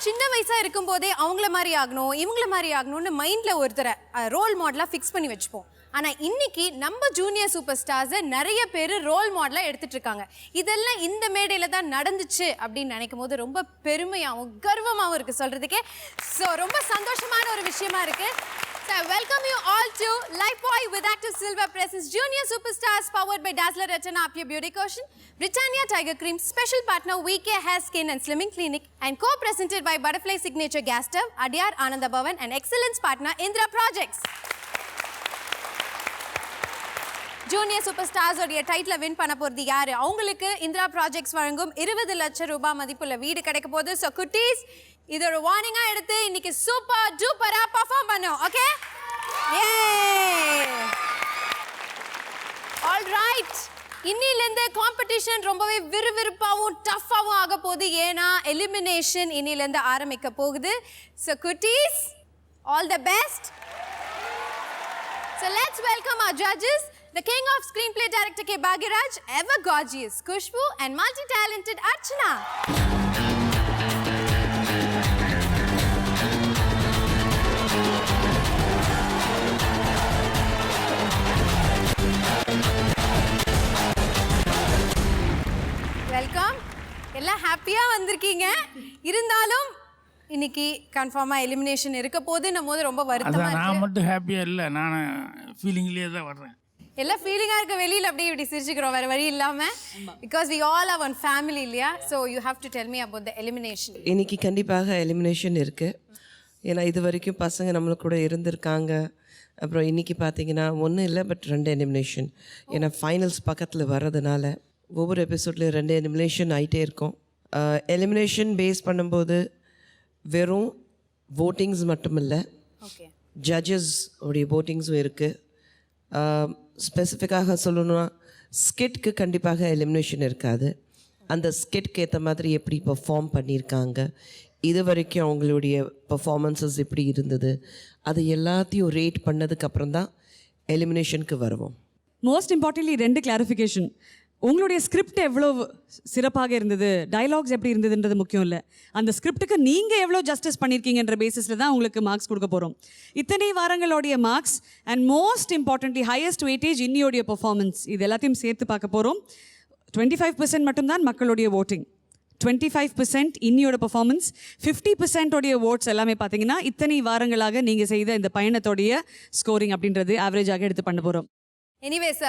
சின்ன வயசா இருக்கும் போதே அவங்கள மாதிரி ஆகணும் இவங்கள மாதிரி ஆகணும்னு மைண்ட்ல ஒருத்தரை ரோல் மாடலா ஃபிக்ஸ் பண்ணி வச்சுப்போம். ஆனா இன்னைக்கு நம்ம ஜூனியர் சூப்பர் ஸ்டார்ஸை நிறைய பேர் ரோல் மாடலா எடுத்துட்டு இருக்காங்க. இதெல்லாம் இந்த மேடையில தான் நடந்துச்சு அப்படின்னு நினைக்கும் போது ரொம்ப பெருமையாகவும் கர்வமாகவும் இருக்கு சொல்றதுக்கே. ஸோ ரொம்ப சந்தோஷமான ஒரு விஷயமா இருக்கு. So I welcome you all to Lifebuoy with Active Silver presents Junior Superstars powered by Dazzler Retina Up Your Beauty Caution, Britannia Tiger Cream, special partner VK Hair Skin and Slimming Clinic, and co-presented by Butterfly Signature Gas Stove, Adyar Ananda Bhavan, and excellence partner Indra Projects. Junior super stars உடைய title win பண்ண போகிறது யாரு? அவங்களுக்கு Indira projects வழங்கும் 20 லட்சம் ரூபாய் மதிப்புள்ள வீடு கிடைக்க போகுது. ஸோ குட்டீஸ், இது ஒரு வார்னிங்காக எடுத்து இன்னைக்கு சூப்பர் டூப்பராக பர்ஃபார்ம் பண்ணோம். Okay, all right. இன்னிலேருந்து காம்படிஷன் ரொம்பவே விறுவிறுப்பாகவும் டஃப்பாகவும் ஆக போகுது. ஏன்னா எலிமினேஷன் இன்னிலேருந்து ஆரம்பிக்க போகுது. ஸோ குட்டீஸ், all the best. So let's welcome our judges, the king of screenplay director K. Bhagiraj, ever gorgeous Kushbu, and multi-talented Archana. Welcome. எல்லாம் ஹாப்பியா வந்திருக்கீங்க. இருந்தாலும் இன்னைக்கு கன்ஃபார்மா எலிமினேஷன் இருக்க போது நம்ம ரொம்ப வருத்தமா இருக்கு. நான் மட்டும் ஹாப்பியா இல்ல, நான் ஃபீலிங்லயே தான் வர்றேன். எல்லா ஃபீலிங்கா இருக்க, வெளியில அப்படியே இப்படி சிரிச்சுக்கிறோம் வேற வழி இல்லாம. because we all are one family இல்லையா? so you have to tell me about the elimination. இன்னைக்கு கண்டிப்பாக எலிமினேஷன் இருக்கு. ஏன்னா இது வரைக்கும் பசங்க நம்மள கூட இருந்திருக்காங்க. அப்புறம் இன்னைக்கு பார்த்தீங்கன்னா ஒன்றும் இல்லை, பட் 2 எலிமினேஷன். ஏன்னா ஃபைனல்ஸ் பக்கத்தில் வர்றதுனால ஒவ்வொரு எபிசோட்லேயும் 2 எலிமினேஷன் ஆகிட்டே இருக்கும். எலிமினேஷன் பேஸ் பண்ணும்போது வெறும் வோட்டிங்ஸ் மட்டும் இல்லை, ஜட்ஜஸ் உடைய வோட்டிங்ஸும் இருக்குது. ஸ்பெசிஃபிக்காக சொல்லணும்னா ஸ்கிட்க்கு கண்டிப்பாக எலிமினேஷன் இருக்காது. அந்த ஸ்கிட்க்கு ஏற்ற மாதிரி எப்படி பெர்ஃபார்ம் பண்ணியிருக்காங்க, இது வரைக்கும் அவங்களுடைய பெர்ஃபார்மன்ஸஸ் எப்படி இருந்தது, அது எல்லாத்தையும் ரேட் பண்ணதுக்கப்புறம் தான் எலிமினேஷனுக்கு வருவோம். Most importantly 2 clarification. உங்களுடைய ஸ்கிரிப்ட் எவ்வளோ சிறப்பாக இருந்தது, டைலாக்ஸ் எப்படி இருந்ததுன்றது முக்கியம் இல்லை. அந்த ஸ்கிரிப்டுக்கு நீங்கள் எவ்வளோ ஜஸ்டிஸ் பண்ணியிருக்கீங்கன்ற பேசிஸில் தான் உங்களுக்கு மார்க்ஸ் கொடுக்க போகிறோம். இத்தனை வாரங்களோடைய marks and most importantly highest weightage இன்னியோடைய பெர்ஃபார்மன்ஸ், இது எல்லாத்தையும் சேர்த்து பார்க்க போகிறோம். 25% மட்டும்தான் மக்களுடைய ஓட்டிங், 25% இன்னியோட பெர்ஃபார்மன்ஸ், 50% உடைய ஓட்ஸ் எல்லாமே பார்த்தீங்கன்னா இத்தனை வாரங்களாக நீங்கள் செய்த இந்த பயணத்தோடைய ஸ்கோரிங் அப்படின்றது ஆவரேஜாக எடுத்து பண்ண போகிறோம். எனிவேஸ்,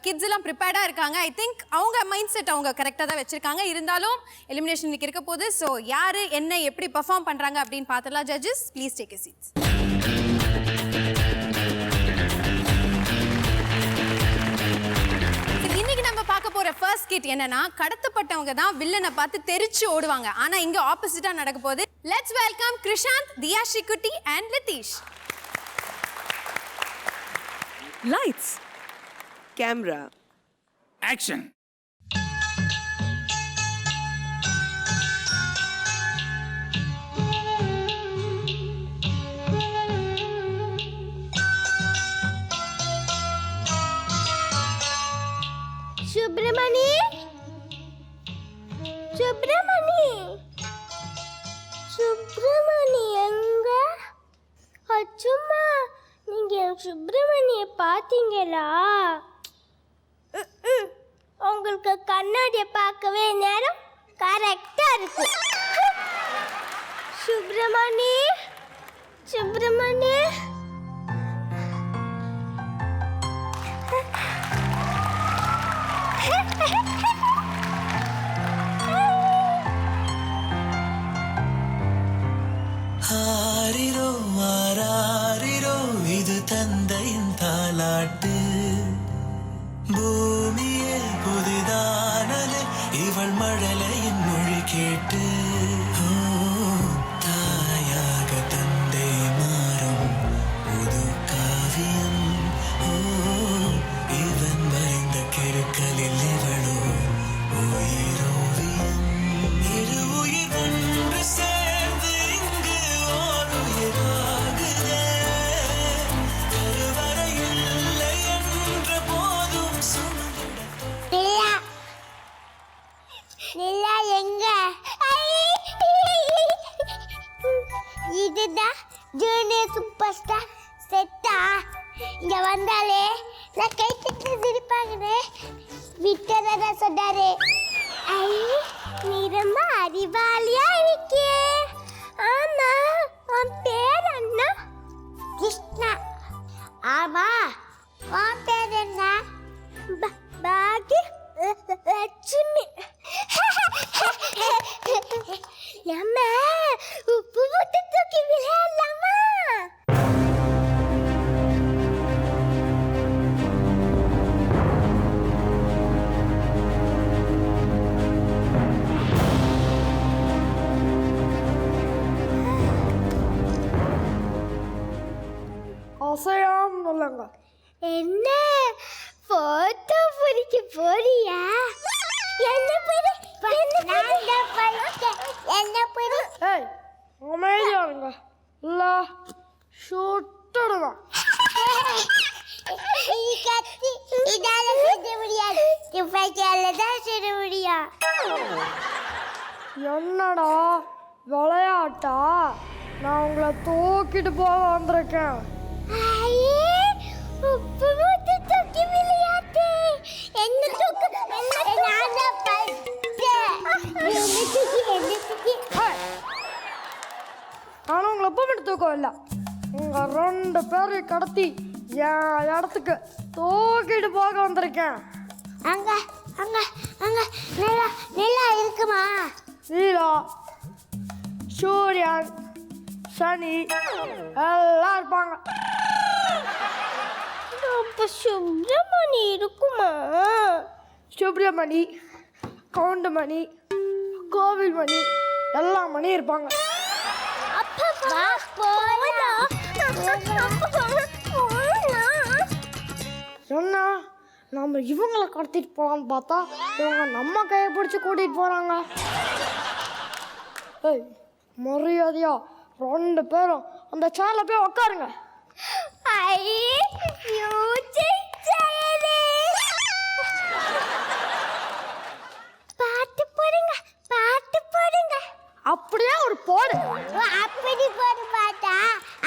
கிட்ஸ் எல்லாம் ப்ரிப்பேர்டாக இருக்காங்க. ஐ திங்க் அவங்க மைண்ட் செட் அவங்க கரெக்டாக தான் வச்சுருக்காங்க. இருந்தாலும் எலிமினேஷன் இன்னைக்கு இருக்க போது. ஸோ யார் என்ன எப்படி பர்ஃபார்ம் பண்ணுறாங்க அப்படின்னு பார்த்துலாம். Judges please take a seats. இன்னைக்கு நம்ம பார்க்க போகிற ஃபர்ஸ்ட் கிட் என்னன்னா, கடத்தப்பட்டவங்க தான் வில்லனை பார்த்து தெரிச்சு ஓடுவாங்க. ஆனால் இங்கே ஆப்போசிட்டாக நடக்க போகுது. லெட்ஸ் வெல்கம் கிருஷாந்த், தியாஷி குட்டி and Lithish. Lights, camera, action. Subramani, Subramani, Subramani எங்க? அச்சுமா, நீங்க சுப்ரமணிய பாத்தீங்களா? உங்களுக்கு கண்ணாடியை பார்க்கவே நேரம் கரெக்டா இருக்கு. சுப்ரமணி, சுப்ரமணி, ஆரிரோ ஆராரிரோ, இது தந்தையின் தாலாட்டு. பூமியே புதிதானலே, இவள் மழலையின் மொழி கேட்டு. தாயாக தந்தை மாறும் ஜூனியர் சூப்பர் ஸ்டார் செட்டா இங்க வந்தாலே நான் கை தட்டி சிரிப்பாங்கன்னு விட்டதா சொன்னாரு. ஐ நீ ரொம்ப அறிவாளியா இருக்கியே. ஆமா உன் பேர் என்ன? கிருஷ்ணா. ஆமா உன் பேர் என்ன? பாகி லட்சுமி. நம்ம உப்பு போட்டு தூக்கி விளையாடலாமா? அசையாம சொல்லுங்க. என்ன போட்டோ பிடிக்க போறியா? என்ன பிடி என்ன பிடி. ஏய் அமைதியா இருங்க, இல்ல சுட்டுடுவேன். கத்தி இதால செய்ய முடியாது, துப்பாக்கியால தான் செய்ய முடியும். என்னடா விளையாட்டா? நான் உங்களை தூக்கிட்டு போக வந்திருக்கேன். ஐயே உப்பு போட்டு தூக்கி விளையாட்டு. என்ன தூக்கு நான் தான் பச்சேன். என்ன தூக்கி நானும் உங்களை எப்போ மட்டும் தூக்கம் இல்லை. உங்க 2 பேரையும் கடத்தி என் இடத்துக்கு தூக்கிட்டு போக வந்திருக்கேன். அங்க அங்க அங்க நிலா நிலா இருக்குமா? நீலா, சூரியன், சனி எல்லாம் இருப்பாங்க. அப்ப சுப்பிரமணி இருக்குமா? சுப்பிரமணி, கவுண்டமணி, கோவில் மணி எல்லா மணி இருப்பாங்க. அப்பா போலாம். என்ன நம்ம இவங்களை கடத்திட்டு போகலான்னு பார்த்தா இவங்க நம்ம கையை பிடிச்சி கூட்டிகிட்டு போகிறாங்க. ஏய் மரியாதையா 2 பேரும் அந்த சேரில் போய் உட்காருங்க. பாட்டு போடுங்க, பாட்டு போடுங்க. அப்படியே ஒரு போடு. அப்படி போடு பாட்டா?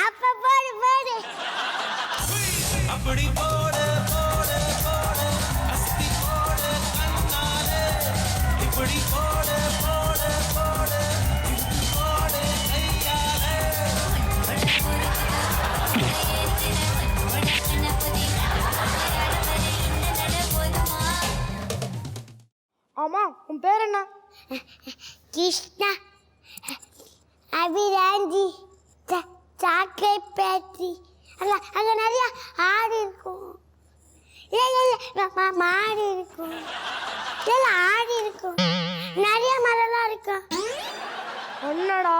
அப்ப போடு போடு. அப்படி போடு போடு போடு அஸ்தி போடு கண்ணாலே இப்படி போடு போடு போடு இப்படி போடு கையாலே. ஆமா உன் பேர் என்ன? கிருஷ்ணா. அபிராஞ்சி சாக்லேட் பேட்டரி. அங்கே நிறைய ஆடு இருக்கும். இல்லை மாடு இருக்கும். இல்லை ஆடு இருக்கும். நிறைய மரம்லாம் இருக்கும். என்னடா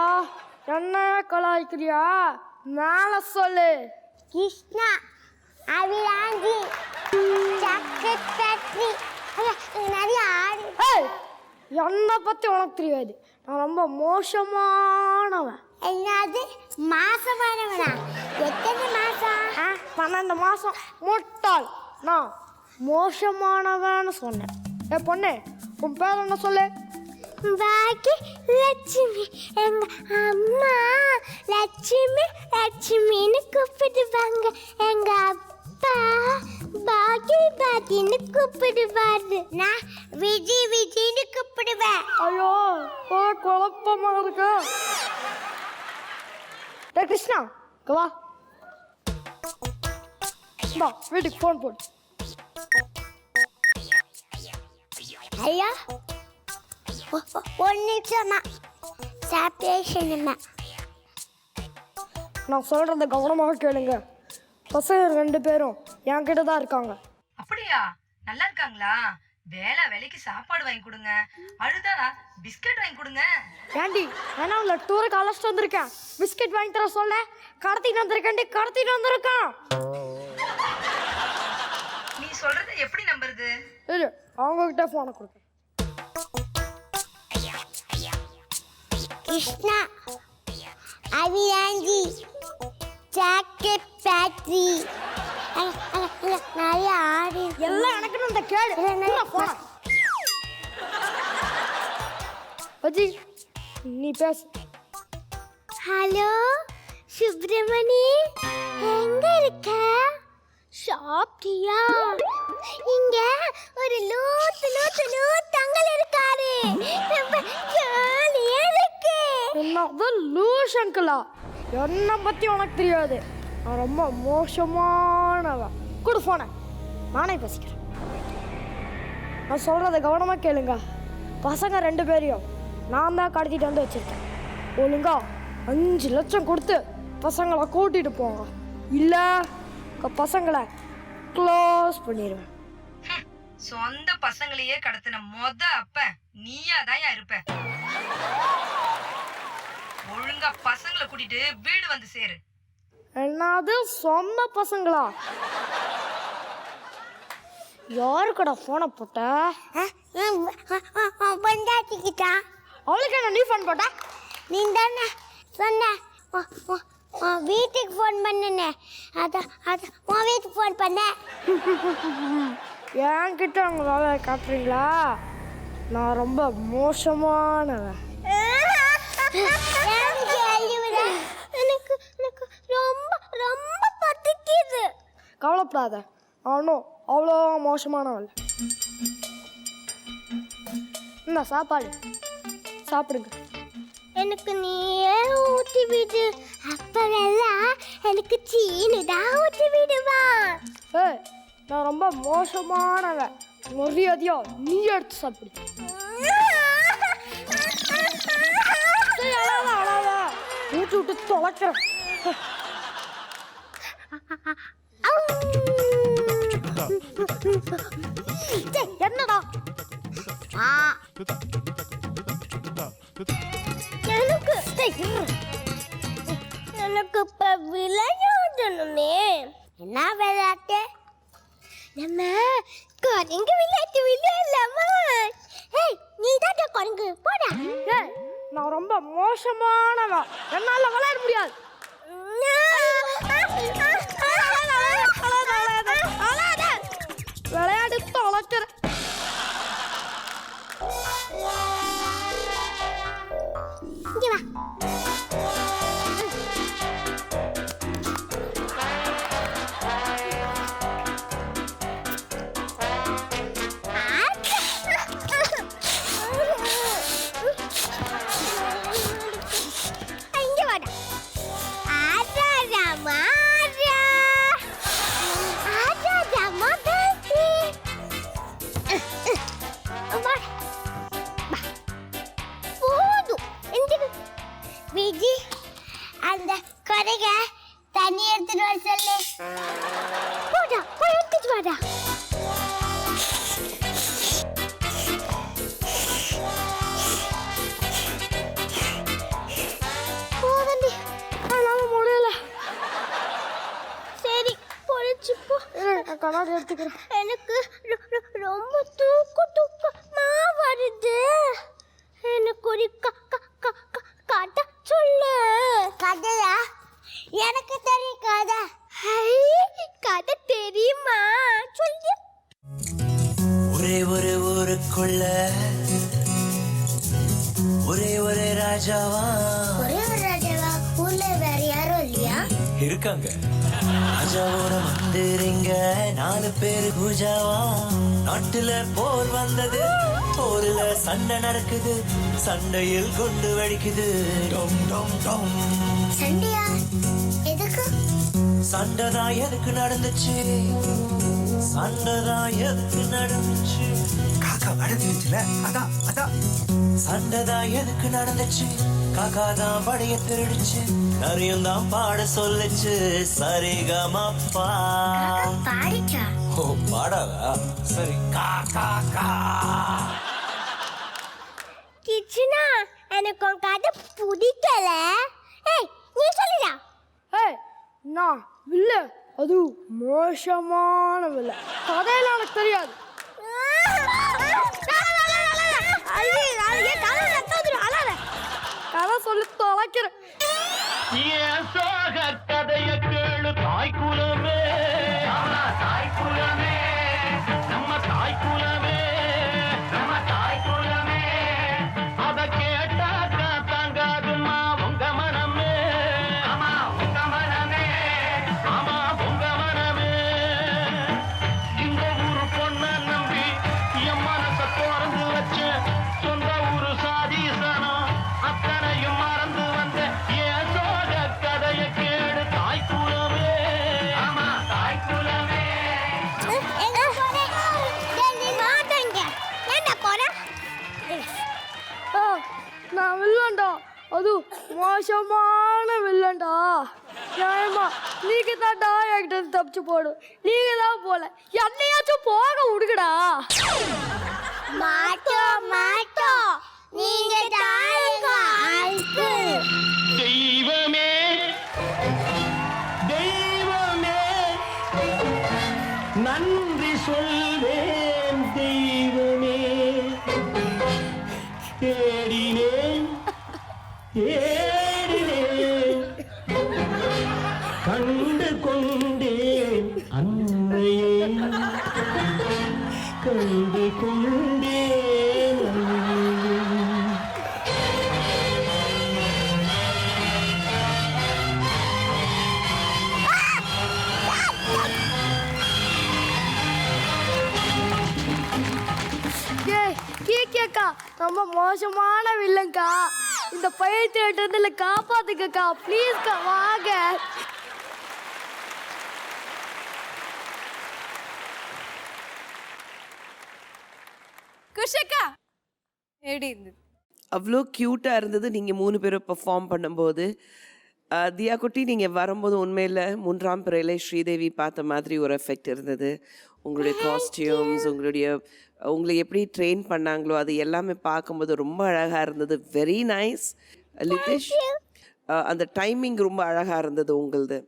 என்ன கலாய்க்கிறியா? மேலே சொல்லு. கிருஷ்ணா அபிராஞ்சி சாக்லேட் பேட்டரி. அங்கே நிறைய ஆடு. ஏய் என்னை பற்றி உனக்கு தெரியாது. நான் ரொம்ப மோசமானவன். என்னது மாசமானவனா? எத்தனை மாசம்? 12 மாதம். முட்டாள், நான் மோசமானவன்னு சொன்னேன். ஏ பொண்ணு உன் பேர் என்ன சொல்லு? பாக்கி லட்சுமி. எங்க அம்மா லட்சுமி லட்சுமின்னு கூப்பிடுவாங்க. எங்க அப்பா பாக்கி பாக்கின்னு கூப்பிடுவாரு. நான் விஜி விஜின்னு கூப்பிடுவேன். ஐயோ ஒரு குழப்பமா இருக்கு. டே கிருஷ்ணா இங்க வா. வீட்டுக்கு ஃபோன் போடு. ஐயா ஒரு நிமிஷமா சாப்பிட்டேன். நான் சொல்கிறத கவனமாக கேளுங்க. பசங்க 2 பேரும் என்கிட்ட தான் இருக்காங்க. அப்படியா? நல்லா இருக்காங்களா? வேலைக்கு சாப்பாடு வாங்கி கொடுங்க, அழுதா பிஸ்கட் வாங்கி கொடுங்க. ஏண்டி ஏன்னா உங்களை டூருக்கு அழைச்சிட்டு வந்திருக்கேன். பிஸ்கட் வாங்கி தர சொல்ல கடத்திட்டு வந்திருக்கான். நீ சொல்றதை எப்படி நம்புறது? இரு அவங்ககிட்ட ஃபோனை கொடுக்க. கிருஷ்ணா அபிராஞ்சி சாக்லேட் பேட்டரி. நிறைய ஆடு. எல்லாம் எனக்கு இந்த கேடு. போன அஜி நீ பேசு. ஹலோ சுப்பிரமணி எங்க இருக்க? சாப்பிட்டியா? இங்க ஒரு லூத்தங்கல் இருக்காரு. ரொம்ப ஜாலியா இருக்கு. என்னது லூஸ் அங்கிளா? என்னை பத்தி உனக்கு தெரியாது. நான் ரொம்ப மோசமானவன். கொடு போன, நானே பேசிக்கிறேன். நான் சொல்றத கவனமா கேளுங்க. பசங்க 2 பேரையும் நான் தான் கடத்திட்டு வந்து வச்சிருக்கேன். ஒழுங்கா 5 லட்சம் கொடுத்து பசங்களை கூட்டிட்டு போங்க, இல்ல பசங்களை க்ளோஸ் பண்ணிடுவேன். சொந்த பசங்களையே கடத்தின அப்ப நீயா தான் இருப்ப. ஒழுங்கா பசங்களை கூட்டிட்டு வீடு வந்து சேரு. என்னது சொந்த பசங்களா? யாருக்கடா போனை போட்ட? பண்டாட்டிக்கிட்டா. அவளுக்கு என்ன நீ ஃபோன் போட்ட? நீ தானே சொன்ன வீட்டுக்கு ஃபோன் பண்ணுனே. அதான் உன் வீட்டுக்கு ஃபோன் பண்ண. என்கிட்ட அவங்க வேலையை காட்டுறீங்களா? நான் ரொம்ப மோசமானவன். எனக்கு ரொம்ப ரொம்ப பத்திக்குது. கவலைப்படாத, நானும் அவ்வளோ மோசமானவள். இந்த சாப்பாடு சாப்பிடுங்க. எனக்கு நீயே ஊட்டி விடு. அப்பெல்லாம் எனக்கு சீனு தான் ஊட்டி விடுவா. ஏய், நான் ரொம்ப மோசமானவன். மரியாதையா நீ எடுத்து சாப்பிடு. சரி, அழாத ஊட்டி விட்டு தொலைக்கிறேன். என்னடா? எனக்கு இப்ப விளையாடணுமே. என்ன விளையாட்டு? நம்ம குரங்கு விளையாட்டு விளையாடலாமா? ஏய், நீ தான் குரங்கு, போடா. ஏய், நான் ரொம்ப மோசமானவன். என்னால விளையாட முடியாது. விளையாடு தொலைக்கிறேன். இங்க வா. இங்க வாடா. ஆடா ராமா ஆடா ராமா பேசி. போதும். விஜி, அந்த குறைக தண்ணி எடுத்துட்டு வர சொல்லு. போடா, போய் எடுத்துட்டு வாடா. போதண்டி, என்னால முடியல. சரி, பொழிச்சு போ. நான் கண்ணாடி எடுத்துக்கிறேன். எனக்கு ரொம்ப தூக்கமா வருது. எனக்கு ஒரு கதை சொல்லு. கதையா? எனக்கு தெரியும் கதை. கதை தெரியுமா? சொல்லு. ஒரே ஒரு ஊருக்குள்ள ஒரே ஒரு ராஜாவா. ஒரே ஒரு ராஜாவா? ஊர்ல வேற யாரும் இல்லையா? இருக்காங்க. ராஜாவோட மந்திரிங்க 4 பேரு பூஜாவா. நாட்டுல போர் வந்தது, போர்ல சண்டை நடக்குது, சண்டையில் குண்டு வெடிக்குது. டொம் டொம் டொம். சண்டையா? எதுக்கு? சண்டைதான் எதுக்கு நடந்துச்சு? சண்டைதான் எதுக்கு நடந்துச்சு? காக்கா வடந்துச்சுல, அதான் அதான். சண்டைதான் எதுக்கு நடந்துச்சு? காக்கா தான் படைய திருடுச்சு, நரியும் தான் பாட சொல்லுச்சு. சரிகமப்பா. பாடிச்சா? ஓ, பாடாதா? சரி. காக்கா கா. கிச்சனா, எனக்கு உன் கதை பிடிக்கல. ஏய், நீ சொல்லுடா. ஏய், நான் வில்ல, அது மோசமான வில்ல. கதையெல்லாம் எனக்கு தெரியாது. கதை சொல்லி தொலைக்கிறேன். ஏன் சோக கதைய கேளு தாய்க்குலமே, தாய்க்குலமே, நம்ம தாய்க்குலமே, நம்ம நான் வில்லன்டா, அது மோசமான வில்லன்டா. நியாயமா நீங்க தான்டா என்கிட்ட தப்பிச்சு போடும். நீங்க தான் போல, என்னையாச்சும் போக விடுங்கடா. மாட்டோம் மாட்டோம், நீங்க தாங்க அங்கிள். தெய்வமே தெய்வமே நன்றி சொல்வேன் தெய்வமே. தேடினேன் தேடினேன் கண்டு கொண்டேன் அன்னையே, கண்டு கொண்டேன் அன்னையே. கேக்கா ரொம்ப மோசமான வில்லங்கா. இந்த பைத்தியத்துல காப்பாத்துக்கா, ப்ளீஸ்க்கா வாங்க. குஷக்கா எப்படி இருந்தது? அவ்வளோ க்யூட்டாக இருந்தது நீங்கள் 3 பேரும் பெர்ஃபார்ம் பண்ணும்போது. தியா குட்டி, நீங்கள் வரும்போது உண்மையில் 3ஆம் பிறையில ஸ்ரீதேவி பார்த்த மாதிரி ஒரு எஃபெக்ட் இருந்தது. உங்களுடைய காஸ்டியூம்ஸ், உங்களை எப்படி ட்ரெயின் பண்ணாங்களோ அது எல்லாமே பார்க்கும்போது ரொம்ப அழகாக இருந்தது. Very nice Lithesh. அந்த டைமிங் ரொம்ப அழகாக இருந்தது உங்களது.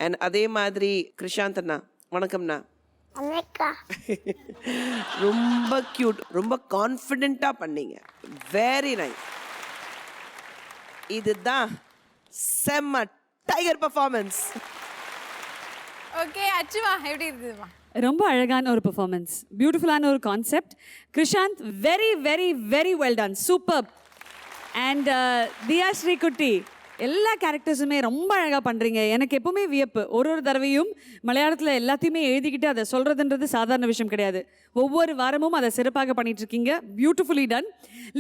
அண்ட் அதே மாதிரி கிருஷாந்த் அண்ணா, வணக்கம்ண்ணா. அக்கா ரொம்ப க்யூட், ரொம்ப கான்ஃபிடென்ட்டாக பண்ணீங்க. Very nice. இதுதான் செம்ம டைகர் பர்ஃபார்மன்ஸ். ஓகே அச்சுவா எப்படி இருந்ததுமா? ரொம்ப அழகான ஒரு பெர்ஃபார்மன்ஸ், பியூட்டிஃபுல்லான ஒரு concept. Krishanth very very very well done, super. And Diya Srikutty, எல்லா கேரக்டர்ஸுமே ரொம்ப அழகாக பண்ணுறீங்க. எனக்கு எப்பவுமே வியப்பு, ஒரு தடவையும் மலையாளத்தில் எல்லாத்தையுமே எழுதிக்கிட்டு அதை சொல்கிறதுன்றது சாதாரண விஷயம் கிடையாது. ஒவ்வொரு வாரமும் அதை சிறப்பாக பண்ணிகிட்ருக்கீங்க. Beautifully done.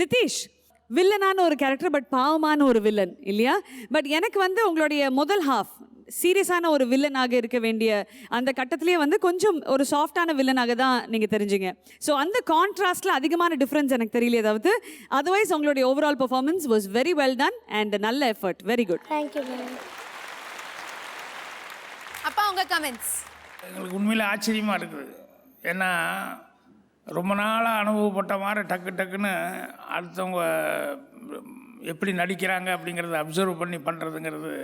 லிதேஷ், வில்லனான ஒரு கேரக்டர், பட் பாவமான ஒரு வில்லன் இல்லையா? பட் எனக்கு உங்களுடைய முதல் ஹாஃப் சீரியஸான ஒரு வில்லனாக இருக்க வேண்டிய அந்த கட்டத்திலே கொஞ்சம் ஒரு சாஃப்டான வில்லனாக தான் நீங்கள் தெரிஞ்சிங்க. ஸோ அந்த கான்ட்ராஸ்டில் அதிகமான டிஃப்ரென்ஸ் எனக்கு தெரியல. அதாவது அதர்வைஸ் உங்களுடைய overall performance was very well done and நல்ல effort. Very good. Thank you ma'am. அப்பா உங்கள் கமெண்ட்ஸ்? எங்களுக்கு உண்மையில் ஆச்சரியமாக இருக்குது. ஏன்னா ரொம்ப நாளாக அனுபவப்பட்ட மாதிரி டக்கு டக்குன்னு அடுத்தவங்க எப்படி நடிக்கிறாங்க அப்படிங்கிறத அப்சர்வ் பண்ணி பண்ணுறதுங்கிறது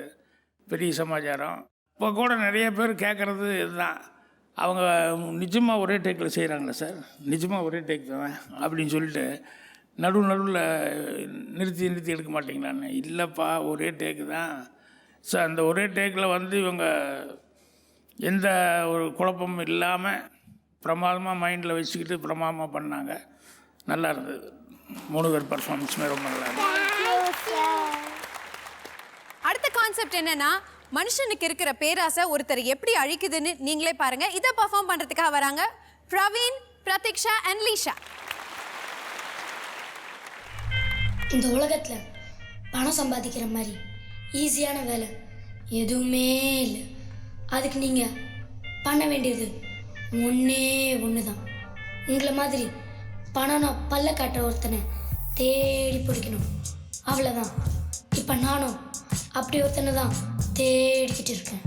பெரிய சமாச்சாரம். இப்போ கூட நிறைய பேர் கேட்குறது இதுதான், அவங்க நிஜமாக ஒரே டேக்கில் செய்கிறாங்களே சார், நிஜமாக ஒரே டேக் தான் அப்படின்னு சொல்லிட்டு நடுவில் நிறுத்தி எடுக்க மாட்டிங்களான்னு. இல்லைப்பா, ஒரே டேக்கு தான். ஸோ அந்த ஒரே டேக்கில் இவங்க எந்த ஒரு குழப்பமும் இல்லாமல் பிரமாதமாக மைண்டில் வச்சுக்கிட்டு பிரமாதமாக பண்ணாங்க. நல்லா இருந்தது. 3 பேர் பர்ஃபார்மன்ஸுமே ரொம்ப நல்லா இருந்தது. அடுத்த கான்செப்ட் என்னன்னா, மனுஷனுக்கு இருக்கிற பேராசை ஒருத்தர் எப்படி அழிக்குதுன்னு நீங்களே பாருங்க. இதை பர்ஃபார்ம் பண்றதுக்காக வராங்க பிரவீன், பிரதீக்ஷா அண்ட் லீஷா. இந்த உலகத்தில் பணம் சம்பாதிக்கிற மாதிரி ஈஸியான வேலை எதுவுமே இல்லை. அதுக்கு நீங்கள் பண்ண வேண்டியது ஒன்றே ஒன்று தான். உங்களை மாதிரி பணம்னா பல்ல காட்டுற ஒருத்தனை தேடி பிடிக்கணும், அவ்வளோதான். இப்போ நானும் அப்படி ஒருத்தனை தான் தேடிக்கிட்டு இருக்கேன்.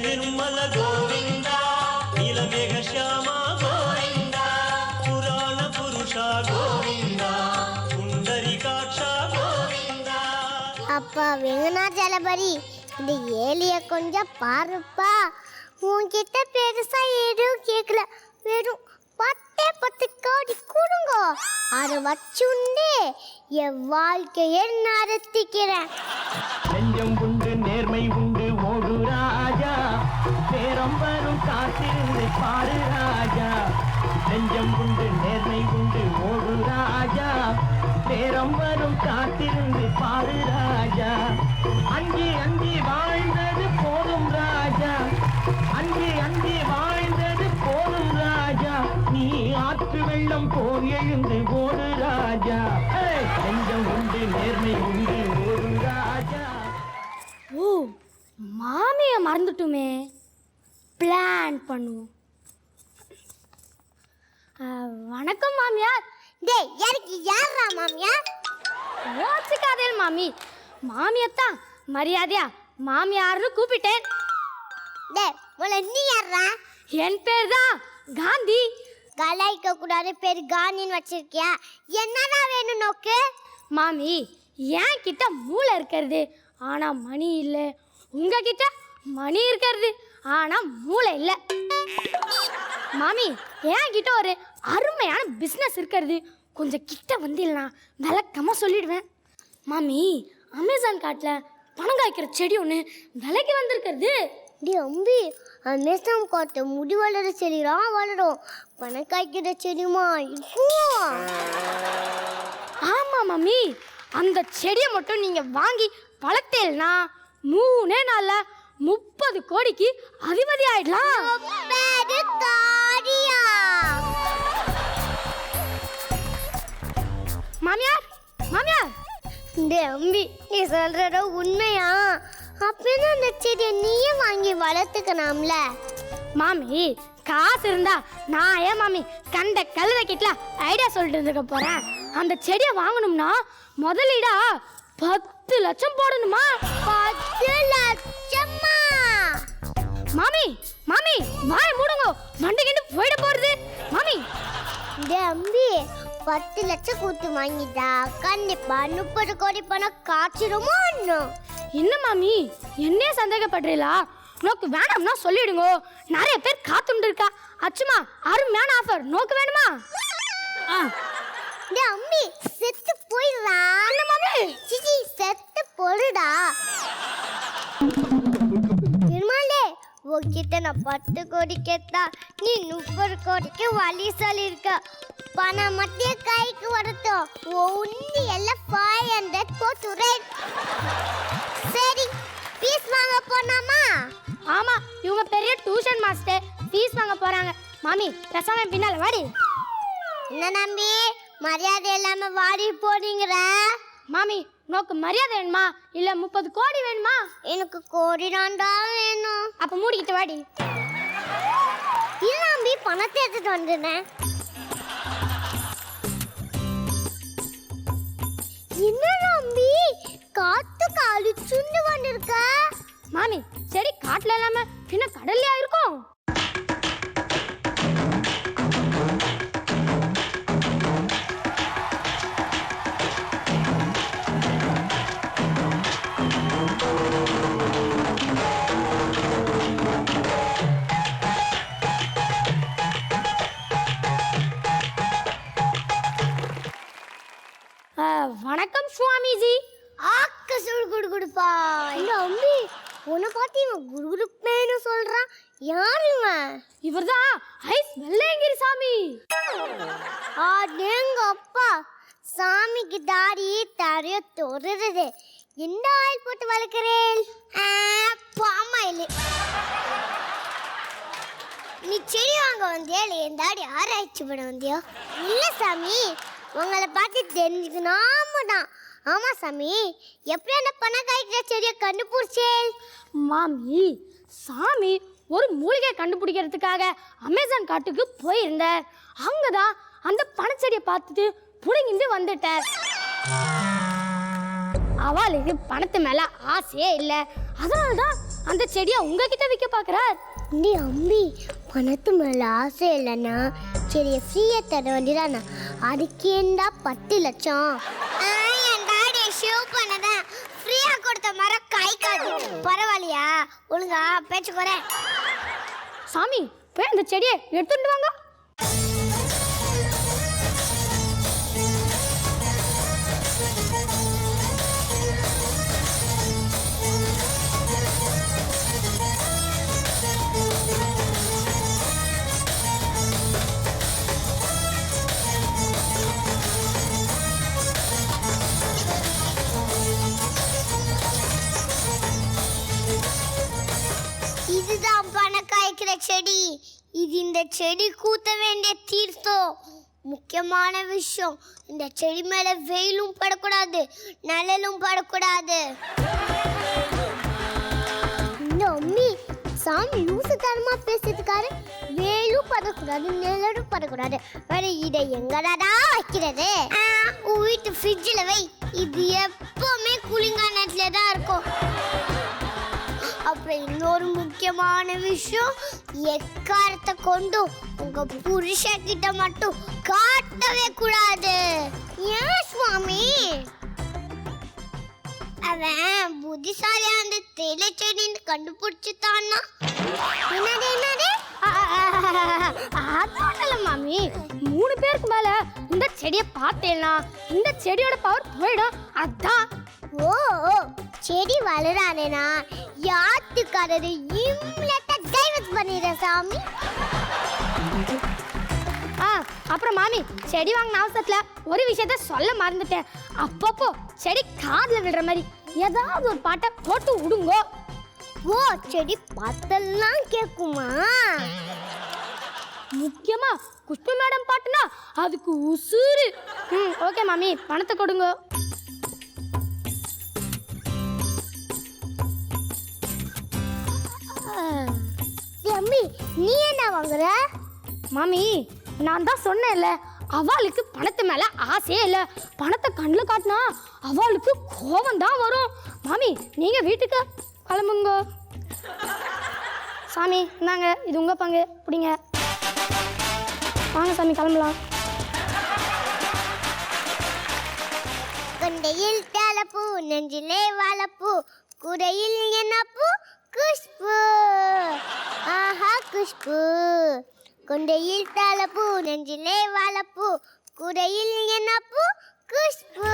நிர்மல கோவிந்தா, நீலமேக ஷியாமா கோவிந்தா, புராண புருஷா கோவிந்தா, சுந்தரிகாட்சா கோவிந்தா. அப்பா வெங்கடாச்சலபதி, இந்த ஏலிய கொஞ்சம் பாருப்பா. உன்கிட்ட பெருசா எதுவும் கேட்கல, வெறும் 10 கோடி கொடுங்க, அதை வச்சுண்டு என் வாழ்க்கையை நடத்திக்கிறேன். நெஞ்சம் உண்டு, நேர்மை உண்டு, ஓடு ராஜா, நேரம் வரும் காத்திருந்து பாரு ராஜா. நெஞ்சம் உண்டு, நேர்மை உண்டு, ஓடு ராஜா, நேரம் வரும் காத்திருந்து பாரு ராஜா. அஞ்சி அஞ்சி வாழ்ந்தது போதும் ராஜா, அஞ்சி அஞ்சி வாழ்ந்தது போதும் ராஜா, நீ ஆற்று வெள்ளம் போல் எழுந்து ஓடு ராஜா. நெஞ்சம் உண்டு, நேர்மை உண்டு, ஓடு ராஜா. மறந்துட்டுமே. பிளான் பண்ணுவோம். வணக்கம் மாமியார். டேய் எனக்கு யாரா மாமியார்? யோசிக்காதேன் மாமி. மாமியத்தான் மரியாதையா மாமியார்னு கூப்பிட்டேன். டேய் உள்ள நீ யாரா? என் பேர் தான் காந்தி. கலாய்க்க கூடாது பேர் காந்தின்னு வச்சிருக்கியா? என்னடா வேணும் நோக்கு? மாமி என் கிட்ட மூளை இருக்கிறது ஆனா மணி இல்லை. உங்ககிட்ட மணி இருக்கிறது ஆனா மூளை இல்லை. மாமி என் கிட்ட ஒரு அருமையான பிஸ்னஸ் இருக்கிறது. கொஞ்சம் கிட்ட வந்தில்னா விளக்கமாக சொல்லிடுவேன். மாமி அமேசான் காட்டில் பணம் காய்க்கிற செடி ஒன்று விலைக்கு வந்திருக்கிறது. டேய் அம்பி, அமேசான் காட்டு முடி வளர செடிலாம் வளரும். பணம் காய்க்கிற செடிமா இருக்கும். ஆமாம் மாமி, அந்த செடியை மட்டும் நீங்கள் வாங்கி வளர்த்தேன்னா 3 நாளில் 30 கோடிக்கு அதிபதி ஆயிடலாம். மாமியார் மாமியார். டேய் அம்பி, நீ சொல்றத உண்மையா? அப்படின்னா அந்த செடியை நீயே வாங்கி வளர்த்துக்கலாம்ல. மாமி காசு இருந்தா நான் ஏன் மாமி கண்ட கழுத கிட்ட ஐடியா சொல்லிட்டு இருக்க போறேன். அந்த செடியை வாங்கணும்னா முதலீடா 10 லட்சம் போடணுமா? 10 லட்சமா? மாமி மாமி வாய் மூடுங்க, மண்டைக்கிட்டு போயிட போறது. மாமி டேய் அம்பி, 10 லட்சம் கூத்து வாங்கிட்டா கண்டிப்பா 30 கோடி பணம் காய்ச்சிருமோ? என்ன மாமி என்னையே சந்தேகப்படுறீங்களா? நோக்கு வேணாம்னா சொல்லிடுங்க. நிறைய பேர் காத்துட்டு இருக்கா. அச்சுமா அருமையான ஆஃபர். நோக்கு வேணுமா? டேய் அம்பி, செத்து போயிடுறா. என்ன மாமி? சிச்சி செத்து போடுடா. திருமாலே உன்கிட்ட நான் 10 கோடி கேட்டா நீ 30 கோடிக்கு வழி சொல்லியிருக்க. பணம் மத்திய கைக்கு வரட்டும். ஒன்று எல்லாம் 500 போட்டுறேன். சரி, ஃபீஸ் வாங்க போனாமா? ஆமா, இவங்க பெரிய டியூஷன் மாஸ்டர். ஃபீஸ் வாங்க போறாங்க. மாமி பேசாம பின்னால வாடி. என்ன நம்பி மரியாதை இல்லாம வாடி போறீங்கிற? மாமி நோக்கு மரியாதை வேணுமா இல்ல 30 கோடி வேணுமா? எனக்கு கோடி தாண்டா வேணும். அப்ப மூடிக்கிட்டு வாடி. இல்ல நம்பி, பணத்தை எடுத்துட்டு வந்துடுறேன். என்ன நம்பி காத்து காலு சுண்டு வந்திருக்க? மாமி சரி காட்டுல இல்லாம பின்ன கடல்லையா இருக்கும்? வணக்கம் சுவாமிஜி. ஆக்க சுடு குடு குடுப்பா. இந்த அம்பி உன்னை பார்த்து இவன் குடுகுடுப்பேன்னு சொல்றான். யார் இவன்? இவர்தான் ஐஸ் வெள்ளையங்கிரி சாமி. எங்க அப்பா சாமிக்கு தாடி தரைய தொடுறது. என்ன ஆயில் போட்டு வளர்க்கிறேன்? பாமாயில். நீ செடி வாங்க வந்தியா இல்லை என் தாடி ஆராய்ச்சி பண்ண வந்தியா? இல்லை சாமி, உங்களை பார்த்து தெரிஞ்சுக்கணாம தான். ஆமா சாமி, எப்படி அந்த பணம் காய்க்கிற செடியை கண்டுபிடிச்சேன்? மாமி சாமி ஒரு மூலிகை கண்டுபிடிக்கிறதுக்காக அமேசான் காட்டுக்கு போயிருந்தார். அங்கதான் அந்த பணச்செடியை பார்த்துட்டு புடுங்கிட்டு வந்துட்டார். அவளுக்கு பணத்து மேல ஆசையே இல்லை. அதனால்தான் அந்த செடியை உங்ககிட்ட விற்க பார்க்குறார். நீ அம்பி பணத்து மேல ஆசை இல்லைன்னா செடியை ஃப்ரீயா தர வேண்டியதானா? அதுக்கு ஏண்டா 10 லட்சம்? என் டாடியை ஷேவ் பண்ணதான் ஃப்ரீயா கொடுத்த மரம் காய்க்காது. பரவாயில்லையா? ஒழுங்கா பேச்சு போறேன். சாமி போய் அந்த செடியை எடுத்துட்டு வாங்க. இதுதான் பணம் காய்க்கிற செடி. இது இந்த செடி கூத்த வேண்டிய தீர்த்தம். முக்கியமான விஷயம், இந்த செடி மேல வெயிலும் படக்கூடாது, நிழலும் படக்கூடாது. இந்த அம்மி லூசுத்தனமா பேசிட்டுக்காரு. வேலும் பறக்கூடாது, நிழலும் பறக்கூடாது. வேற இதை எங்கடா வைக்கிறது? உன் வீட்டு ஃப்ரிட்ஜில் வை. இது எப்பவுமே குளிங்கானத்துல தான் இருக்கும். அப்புறம் இன்னொரு முக்கியமான விஷயம், எக்காரத்தை கொண்டு உங்க புருஷன் கிட்ட மட்டும் காட்டவே கூடாது. ஏன் சுவாமி? அவன் புத்திசாலியா அந்த தேயிலை செடின்னு கண்டுபிடிச்சுட்டான்னா. என்னது அதோட மாமி 3 பேருக்கு மேல இந்த செடியை பார்த்தேன்னா இந்த செடியோட பவர் போயிடும். அதான். ஓ, செடி வளரானேனா யாத்துக்காரரு இம்லெட்டா டைவர்ஸ் பண்ணிடுற சாமி. அப்புறம் மாமி, செடி வாங்கின அவசரத்துல ஒரு விஷயத்த சொல்ல மறந்துட்டேன். அப்பப்போ செடி காதுல விடுற மாதிரி ஏதாவது ஒரு பாட்டை போட்டு விடுங்கோ. ஓ, செடி பாட்டெல்லாம் கேட்குமா? முக்கியமா குஷ்பு மேடம் பாட்டுனா அதுக்கு உசுறு. ஓகே மாமி, பணத்தை கொடுங்க. தம்பி, நீ என்ன வாங்குற? மாமி, நான் தான் சொன்னேன்ல, அவளுக்கு பணத்து மேல ஆசையே இல்லை. பணத்தை கண்ணில் காட்டினா அவளுக்கு கோபம் தான் வரும். மாமி, நீங்க வீட்டுக்கு கிளம்புங்க. சாமி, இந்தாங்க, இது உங்க பங்கு, பிடிங்க. வாங்க சாமி, கிளம்பலாம். கொண்டையில் தலப்பூ, நெஞ்சிலே வாழப்பூ, குடையில் என்ன பூ? குஷ்பு. ஆஹா குஷ்பு. கொண்டையில் தலப்பூ, நெஞ்சிலே வாழப்பூ, குடையில் என்ன பூ? குஷ்பு.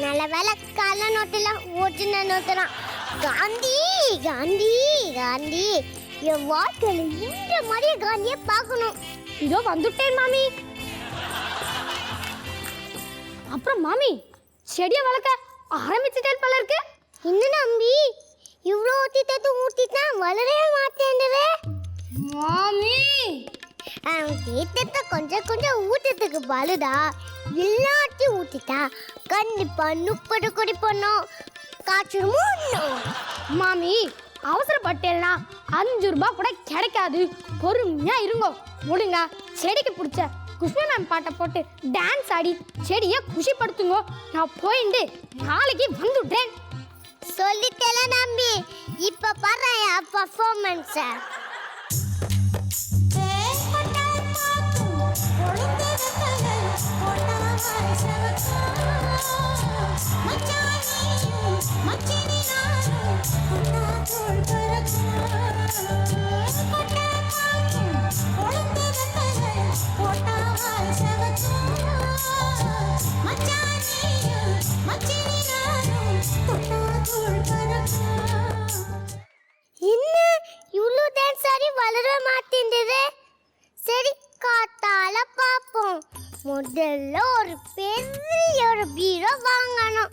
நல்ல வேலை கள்ள நோட்டில் ஓட்டுன நோட்டுறான். காந்தி காந்தி காந்தி, என் வாழ்க்கையில் இந்த மாதிரியே காந்தியை பார்க்கணும். இதோ வந்துட்டேன் மாமி. அப்புறம் மாமி, செடியை வளர்க்க ஆரம்பிச்சுட்டேன் போல இருக்கு. இன்னும் நம்பி இவ்வளோ ஊத்திட்டா வளரவே மாட்டேங்குது மாமி. தீர்த்தத்தை கொஞ்சம் கொஞ்சம் ஊட்டத்துக்கு பலுதா எல்லாத்தையும் ஊத்திட்டா கண்டிப்பா 30 கொடி பண்ணும். காய்ச்சிருமோ? மாமி, அவசரப்பட்டேன்னா 5 ரூபாய் கூட கிடைக்காது. பொறுமையா இருங்கோ. முடிங்க, செடிக்கு பிடிச்ச குஷ்பு மேம் பாட்டை போட்டு டான்ஸ் ஆடி செடியை குஷிப்படுத்துங்க. நான் போயிட்டு நாளைக்கு வந்துடுறேன். சொல்லிட்டேல நம்பி, இப்ப பாரு பர்ஃபார்மன்ஸ். இன்னும் இவ்வளோ டான்ஸ் ஆடி வளர மாட்டேங்குது. சரி, காத்தால பார்ப்போம். முதல்ல ஒரு பெரிய ஒரு பீரோ வாங்கணும்.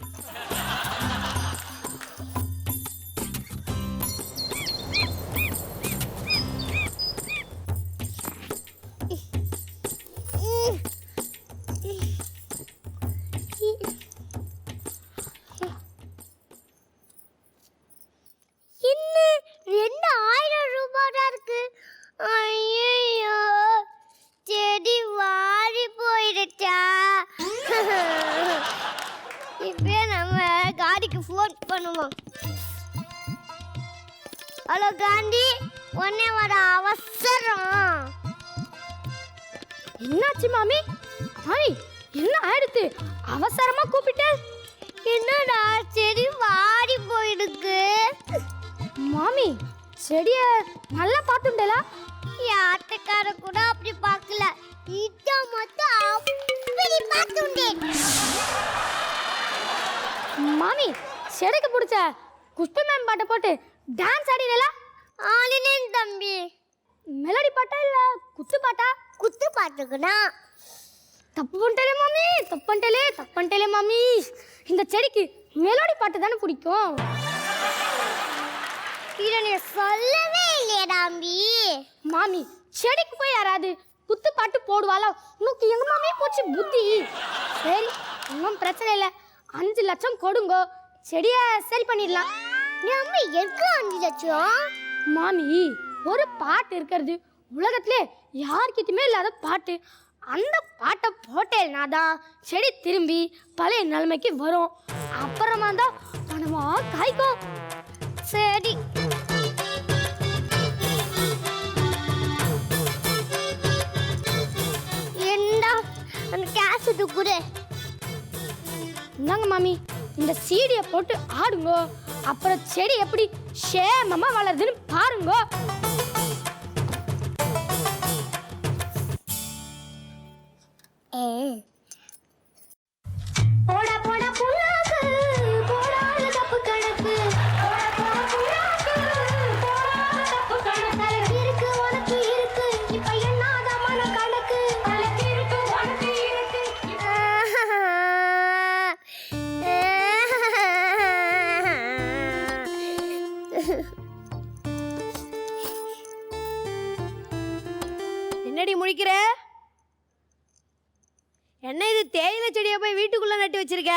இன்னும் 2000 ரூபாய் தான் இருக்கு. ஐயோ, செடி வாடி போயிடுச்சா? இப்போ நம்ம காந்திக்கு ஃபோன் பண்ணுவோம். ஹலோ காந்தி, உடனே வர அவசரம். என்னாச்சு மாமி? மாமி, என்ன ஆயிடுத்து? அவசரமா கூப்பிட்டு. என்னடா, செடி வாடி போயிடுக்கு. மாமி, செடிய நல்லா பார்த்துண்டலா? யாத்தக்கார கூட அப்படி பார்க்கல. இத மட்டும் அப்படி பார்த்துண்டேன். மாமி, செடிக்கு பிடிச்ச குஷ்பு மேம் பாட்டை போட்டு டான்ஸ் ஆடினலா? ஆடினேன் தம்பி. மெலடி பாட்டா இல்ல குத்து பாட்டா? குத்து பாட்டுக்குனா. தப்பு பண்ணிட்டே மாமி, தப்பு பண்ணிட்டே மாமி. இந்த செடிக்கு மெலோடி பாட்டு தானே பிடிக்கும். இதை நீ சொல்லவே இல்லையா டாம்பி? மாமி செடிக்கு போய் யாராவது குத்து பாட்டு போடுவாளா? உனக்கு எங்க மாமி போச்சு புத்தி. சரி ஒன்றும் பிரச்சனை இல்லை, 5 லட்சம் கொடுங்கோ, செடியை சரி பண்ணிடலாம். என் அம்மா எதுக்கு 5 லட்சம்? மாமி ஒரு பாட்டு இருக்கிறது உலகத்திலே யார்கிட்டயுமே இல்லாத பாட்டு. அந்த பாட்டை போட்டேன்னா தான் செடி திரும்பி பழைய நிலைமைக்கு வரும். அப்புறமா தான் பணமா காய்க்கும். சரி. ஏண்டா அந்த கேசட்டு குடு. இந்தாங்க மாமி, இந்த சீடியை போட்டு ஆடுங்கோ. அப்புறம் செடி எப்படி சேமமா வளருதுன்னு பாருங்கோ. போடா போடா புண்ணாக்கு, போடாத தப்பு கணக்கு. போடா போடா புண்ணாக்கு, போடாத தப்பு கணக்கு. இருக்கு உனக்கு இருக்கு, இப்ப என்னாத மனக்கணக்கு. உனக்கு இருக்கு உனக்கு இருக்கு. என்னடி முழிக்கிற? என்ன இது தேயிலை செடியை போய் வீட்டுக்குள்ள நட்டு வச்சிருக்க?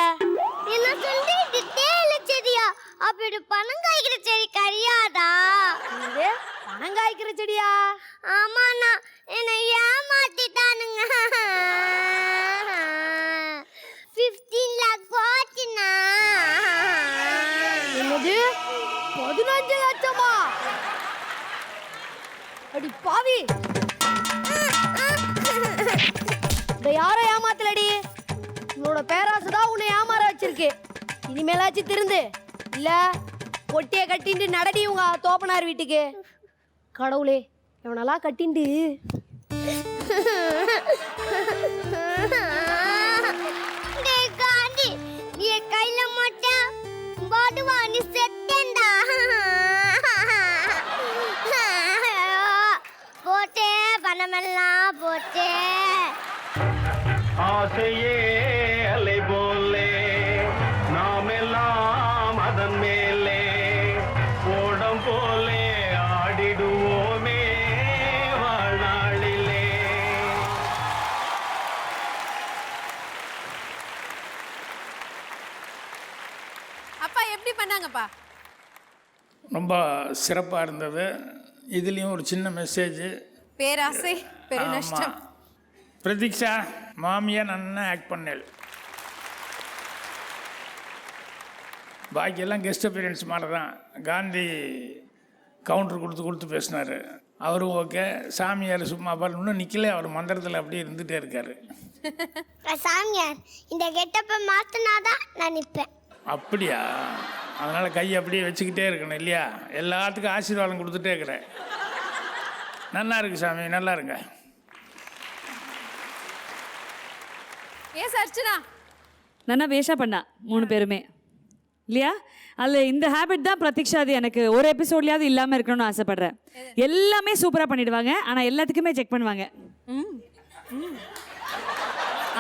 என்ன சொல்லி இது தேயிலை செடியா? அப்படி பணம் காய்க்கிற செடி கிடையாதா? இது பணம் காய்க்கிற செடியா? ஆமாண்ணா, என்னை ஏமாத்திட்டானுங்க. 15 lakh போச்சுண்ணா. என்னது 15 லட்சமா? அடி பாவி, இந்த யாரை ஏமாத்தலடி? உன்னோட பேராசை தான் உன்னை ஏமாற வச்சிருக்கு. இனிமேலாச்சும் திருந்து, இல்ல பொட்டியை கட்டிட்டு நடடி உங்க தோப்பனார் வீட்டுக்கு. கடவுளே, இவனெல்லாம் கட்டிண்டு டேய் காந்தி, நீ கையில மட்டும் பாடுவா, நீ செத்தேன்டா. போட்டே பணமெல்லாம் போட்டே. ஆசையே அலை போலே நாம் எல்லாம் அதன் மேலே ஓடம் போலே ஆடிடுவோமே வாழ்நாளிலே. அப்பா எப்படி பண்ணாங்கப்பா? ரொம்ப சிறப்பாக இருந்தது. இதுலேயும் ஒரு சின்ன மெசேஜ். பேராசை பெருநஷ்டம். பிரதீக்ஷா மாமியா நன்னா ஆக்ட் பண்ணேள். பாக்கியெல்லாம் கெஸ்ட் அப்பியரன்ஸ் மாதிரி தான். காந்தி கவுண்டர் கொடுத்து பேசினார். அவரும் ஓகே. சாமியார் சும்மா பாரு, இன்னும் நிற்கல, அவர் மந்திரத்தில் அப்படியே இருந்துகிட்டே இருக்கார். சாமியார் இந்த கெட்டப்பை மாற்றினாதான் நான் நிற்பேன். அப்படியா? அதனால் கையை அப்படியே வச்சுக்கிட்டே இருக்கணும் இல்லையா? எல்லாத்துக்கும் ஆசீர்வாதம் கொடுத்துட்டே இருக்கிறேன். நல்லா இருக்கு சாமி, நல்லா இருங்க. ஏன் சர்ச்சனா? நல்லா பேஷா பண்ணா 3 பேருமே இல்லையா? அதில் இந்த ஹேபிட் தான் பிரதீக்ஷா, அது எனக்கு ஒரு எபிசோட்லையாவது இல்லாமல் இருக்கணும்னு ஆசைப்பட்றேன். எல்லாமே சூப்பராக பண்ணிடுவாங்க, ஆனால் எல்லாத்துக்குமே செக் பண்ணுவாங்க.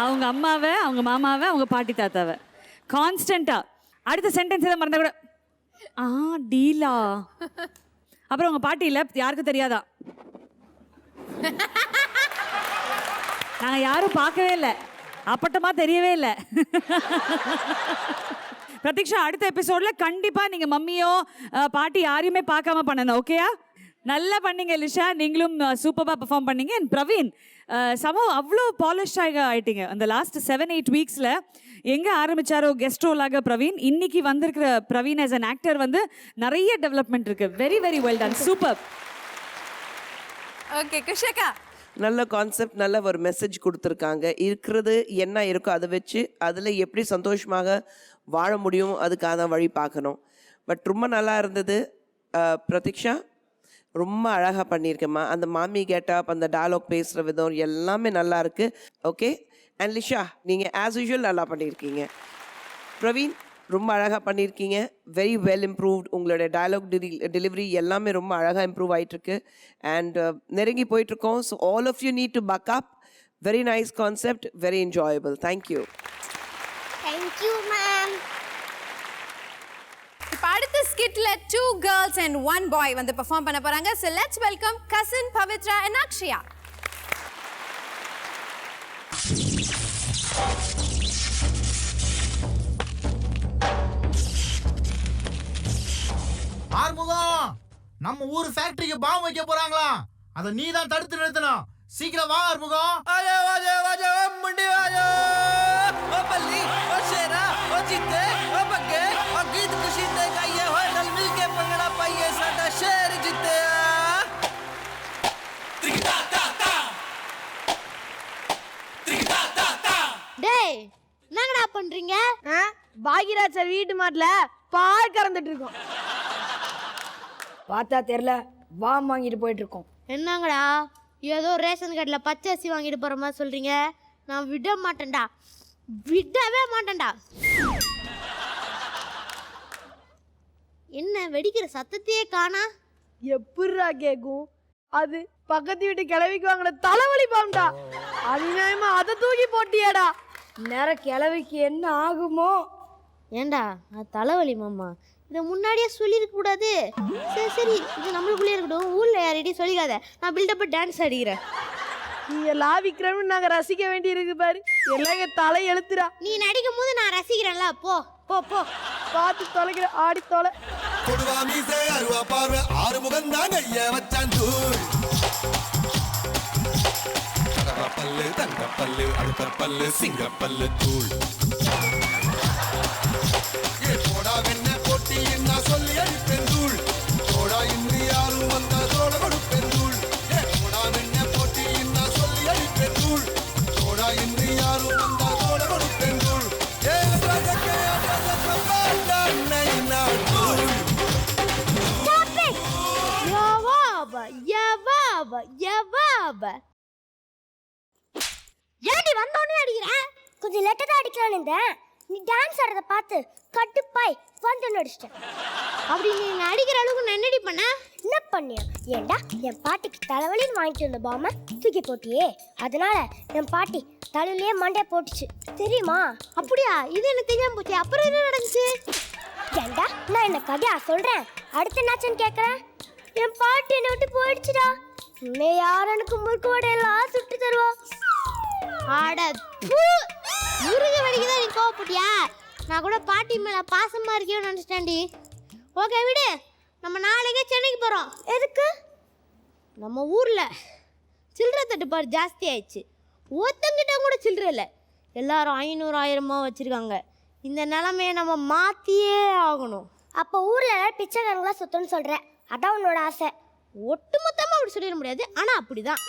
அவங்க அம்மாவை, அவங்க மாமாவை, அவங்க பாட்டி தாத்தாவை கான்ஸ்டண்ட்டாக. அடுத்த சென்டென்ஸ் எதாவது மறந்தா கூட டீலா. அப்புறம் அவங்க பாட்டி இல்லை, யாருக்கும் தெரியாதா? நாங்கள் யாரும் பார்க்கவே இல்லை, அப்பட்டமா தெரியவே இல்லை. பிரதீக்ஷா அடுத்த எபிசோட்ல கண்டிப்பா நீங்க மம்மியோ பாட்டி யாரையுமே பார்க்காம பண்ணணும், ஓகேயா? நல்லா பண்ணீங்க லிஷா, நீங்களும் சூப்பராக பெர்ஃபார்ம் பண்ணீங்க. அண்ட் பிரவீன் சமம் அவ்வளோ பாலிஷ்டாக ஆயிட்டீங்க. அந்த லாஸ்ட் 7-8 வீக்ஸில் எங்கே ஆரம்பித்தாரோ கெஸ்ட் ரோலாக பிரவீன், இன்னைக்கு வந்திருக்கிற பிரவீன் ஆஸ் அன் ஆக்டர் வந்து நிறைய டெவலப்மெண்ட் இருக்குது. Very very well done, super. Okay Kushika, நல்ல கான்செப்ட், நல்ல ஒரு மெசேஜ் கொடுத்துருக்காங்க. இருக்கிறது என்ன இருக்கோ அதை வச்சு அதில் எப்படி சந்தோஷமாக வாழ முடியும் அதுக்கான வழி பார்க்கணும். பட் ரொம்ப நல்லா இருந்தது. பிரதீக்ஷா ரொம்ப அழகாக பண்ணியிருக்கேம்மா. அந்த மாமி கெட்டப், அந்த டயலாக் பேசுகிற விதம் எல்லாமே நல்லா இருக்குது. ஓகே. அண்ட் லிஷா நீங்கள் ஆஸ் யூஷுவல் நல்லா பண்ணியிருக்கீங்க. பிரவீன் ரொம்ப அழகாக பண்ணியிருக்கீங்க. Very well improved. உங்களுடைய டயலாக் டெலிவரி எல்லாமே ரொம்ப அழகாக இம்ப்ரூவ் ஆகிட்டுருக்கு. அண்ட் நெருங்கி போயிட்டுருக்கோம். So all of you need to buck up. Very nice concept, very enjoyable. Thank you. Thank you ma'am. அடுத்த ஸ்கிட்ல 2 girls and 1 boy வந்து பெர்ஃபார்ம் பண்ண போறாங்க. So let's welcome cousin Pavitra and Akshaya. Arumugam, நம்ம ஊர் ஃபேக்டரிக்கு பாம் வைக்க போறாங்களா? அத நீ தான் தடுத்து நிறுத்தணும். சீக்கிரம் வா ஆறுமுகம். आजा आजा आजा मुंडे आजा ओ बल्ली ओ शेरा ओ जीते ओ बग्गे ओ गीत खुशी दे गाइए हो रल मिल के पंगड़ा पाइए साडा शेर जीते त्रिका ता ता त्रिका ता ता டேய் என்னங்கடா பண்றீங்க? பாகிராஜ் சார் வீட்டு மாட்டுல பால் கறந்துட்டு இருக்கோம். பார்த்தா தெரியல, வாம் வாங்கிட்டு போயிட்டு இருக்கோம். என்னங்கடா ஏதோ ரேஷன் கார்டில் பச்சை அரிசி வாங்கிட்டு போகிற மாதிரி சொல்கிறீங்க. நான் விட மாட்டேன்டா, விடவே மாட்டேன்டா. என்ன வெடிக்கிற சத்தத்தையே காணா? எப்படிரா கேக்கும்? அது பக்கத்து வீட்டு கிழவிக்கு வாங்கின தலைவலி பாம்டா. அநியாயமா அதை தூக்கி போட்டியாடா. நேரம் கிழவிக்கு என்ன ஆகுமோ? ஏண்டா அது தலைவலி மாமா, இதை முன்னாடியே சொல்லியிருக்க கூடாது. சரி சரி, இது நம்மளுக்குள்ளே இருக்கட்டும். ஊரில் யார்கிட்டையும் சொல்லிக்காத. நான் பில்டப்பை டான்ஸ் அடிக்கிறேன். நீங்க லாவிக்கிறோம்னு நாங்க ரசிக்க வேண்டி இருக்கு பாரு. எல்லாம் எங்க தலை எழுத்துறா. நீ நடிக்கும் போது நான் ரசிக்கிறேன்ல. போ போ போ, பார்த்து தொலைக்கிற ஆடி தொலை. கொடுவா மீசை அருவா பார்வை ஆறுமுகம் தான் கைய வச்சான் தூள் பல்லு தங்க பல்லு அடுத்த பல்லு சிங்க பல்லு தூள் போடா வெண்ண போட்டி என்ன சொல்லி அடிப்பேன் தூள் போடா இன்று யாரும் வந்ததோட கொடுப்பேன் தூள் போடா வெண்ண போட்டி என்ன சொல்லி அடிப்பேன் தூள் போடா இன்று யாரும் வந்ததோட கொடுப்பேன் தூள் ஏடி வந்தோடனே அடிக்கிறேன்? கொஞ்சம் லேட்டாக தான் அடிக்கலான்னு இருந்தேன். நீ டான்ஸ் ஆடுறத பார்த்து கட்டுப்பாய் வந்து அடிச்சிட்டேன். அப்படி நீங்க அடிக்கிற அளவுக்கு நான் என்னடி பண்ண? என்ன பண்ணியா? ஏண்டா என் பாட்டிக்கு தலைவலின்னு வாங்கிட்டு வந்த பாம தூக்கி போட்டியே, அதனால என் பாட்டி தலையிலேயே மண்டே போட்டுச்சு தெரியுமா? அப்படியா? இது எனக்கு தெரியாம போச்சு. அப்புறம் என்ன நடந்துச்சு? ஏண்டா நான் என்ன கதையா சொல்றேன், அடுத்த என்னாச்சுன்னு கேட்குறேன். என் பாட்டி என்னை விட்டு போயிடுச்சுடா. இன்னும் யார் எனக்கு முறுக்கு வடையெல்லாம் சுட்டு தருவா? ஆட முருக வடிக்குதான் நீ கோவப்பட்டியா? நான் கூட பாட்டி மேல பாசமா இருக்கேன்னு நினைச்சிட்டேன்டி. ஓகே விடு, நம்ம நாளைக்கே சென்னைக்கு போறோம். எதுக்கு? நம்ம ஊர்ல சில்லறை தட்டுப்பாடு ஜாஸ்தி ஆயிடுச்சு. ஒருத்தங்கிட்ட கூட சில்லறை இல்லை. எல்லாரும் 500 1000 வச்சிருக்காங்க. இந்த நிலைமையை நம்ம மாத்தியே ஆகணும். அப்போ ஊர்ல எல்லாரும் பிச்சைக்காரங்களா சுத்தணும்னு சொல்றேன், அதான் உன்னோட ஆசை? ஒட்டு மொத்தமாக அப்படி சொல்லிட முடியாது, ஆனால் அப்படிதான்.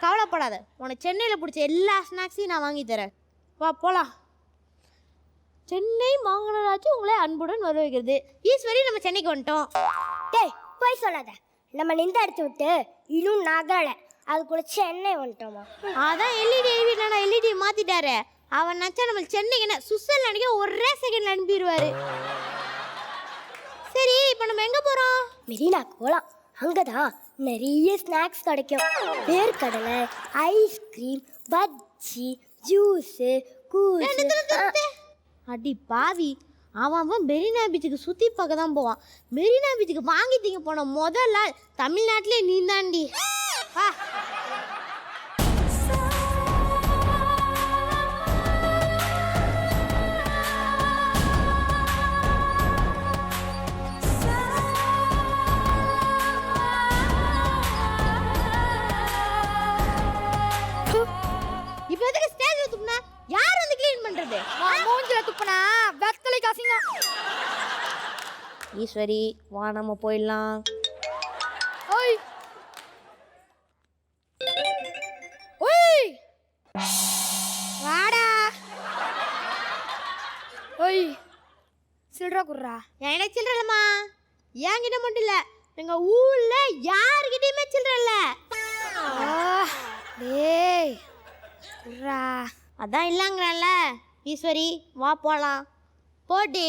கவலைப்படாத, உனக்கு சென்னையில் பிடிச்ச எல்லா ஸ்நாக்ஸையும் நான் வாங்கி தரேன். வா போகலாம். சென்னை மாங்கனராச்சு உங்களை அன்புடன் வரவேற்கிறது. ஈஸ்வரி, நம்ம சென்னைக்கு வந்துட்டோம். டேய் போய் சொல்லாத, நம்ம நிந்த எடுத்து விட்டு இன்னும் நகலை, அது கூட சென்னை வந்துட்டோமா? அதான் எல்இடி நான் எல்இடி மாற்றிட்டாரு. அவன் நினச்சா நம்ம சென்னைக்கு என்ன சுவிட்சர்லாண்டுக்கே ஒரே செகண்டில் அனுப்பிடுவார். சரி, இப்போ நம்ம எங்கே போகிறோம்? மெரினாக்கு போகலாம். அங்கதான் நிறைய ஸ்நாக்ஸ் கிடைக்கும். வேர்க்கடலை, ஐஸ்கிரீம், பஜ்ஜி, ஜூஸு, கூசு. அடி பாவி, அவன் மெரினா பீச்சுக்கு சுற்றி பார்க்க தான் போவான். மெரினா பீச்சுக்கு வாங்கி திங்க போன முதல்ல தமிழ்நாட்டிலே நீ தாண்டி. இப்போ எதுக்கு ஸ்டேஜ் துப்புனா? யார் வந்து க்ளீன் பண்றது? மூஞ்சில துப்புனா வெத்தலை காசிங்க. ஈஸ்வரி, வா நம்ம போயிடலாம். ஓய் ஓய் வாடா. ஓய் சில்றா குர்ரா. எனக்கு சில்லறலம்மா. என்கிட்ட மட்டும் இல்லை, எங்கள் ஊரில் யாருக்கிட்டையுமே சில்லறல. டேய் குர்ரா. அதான் இல்லைங்கிறல்ல. ஈஸ்வரி, வா போகலாம். போட்டி.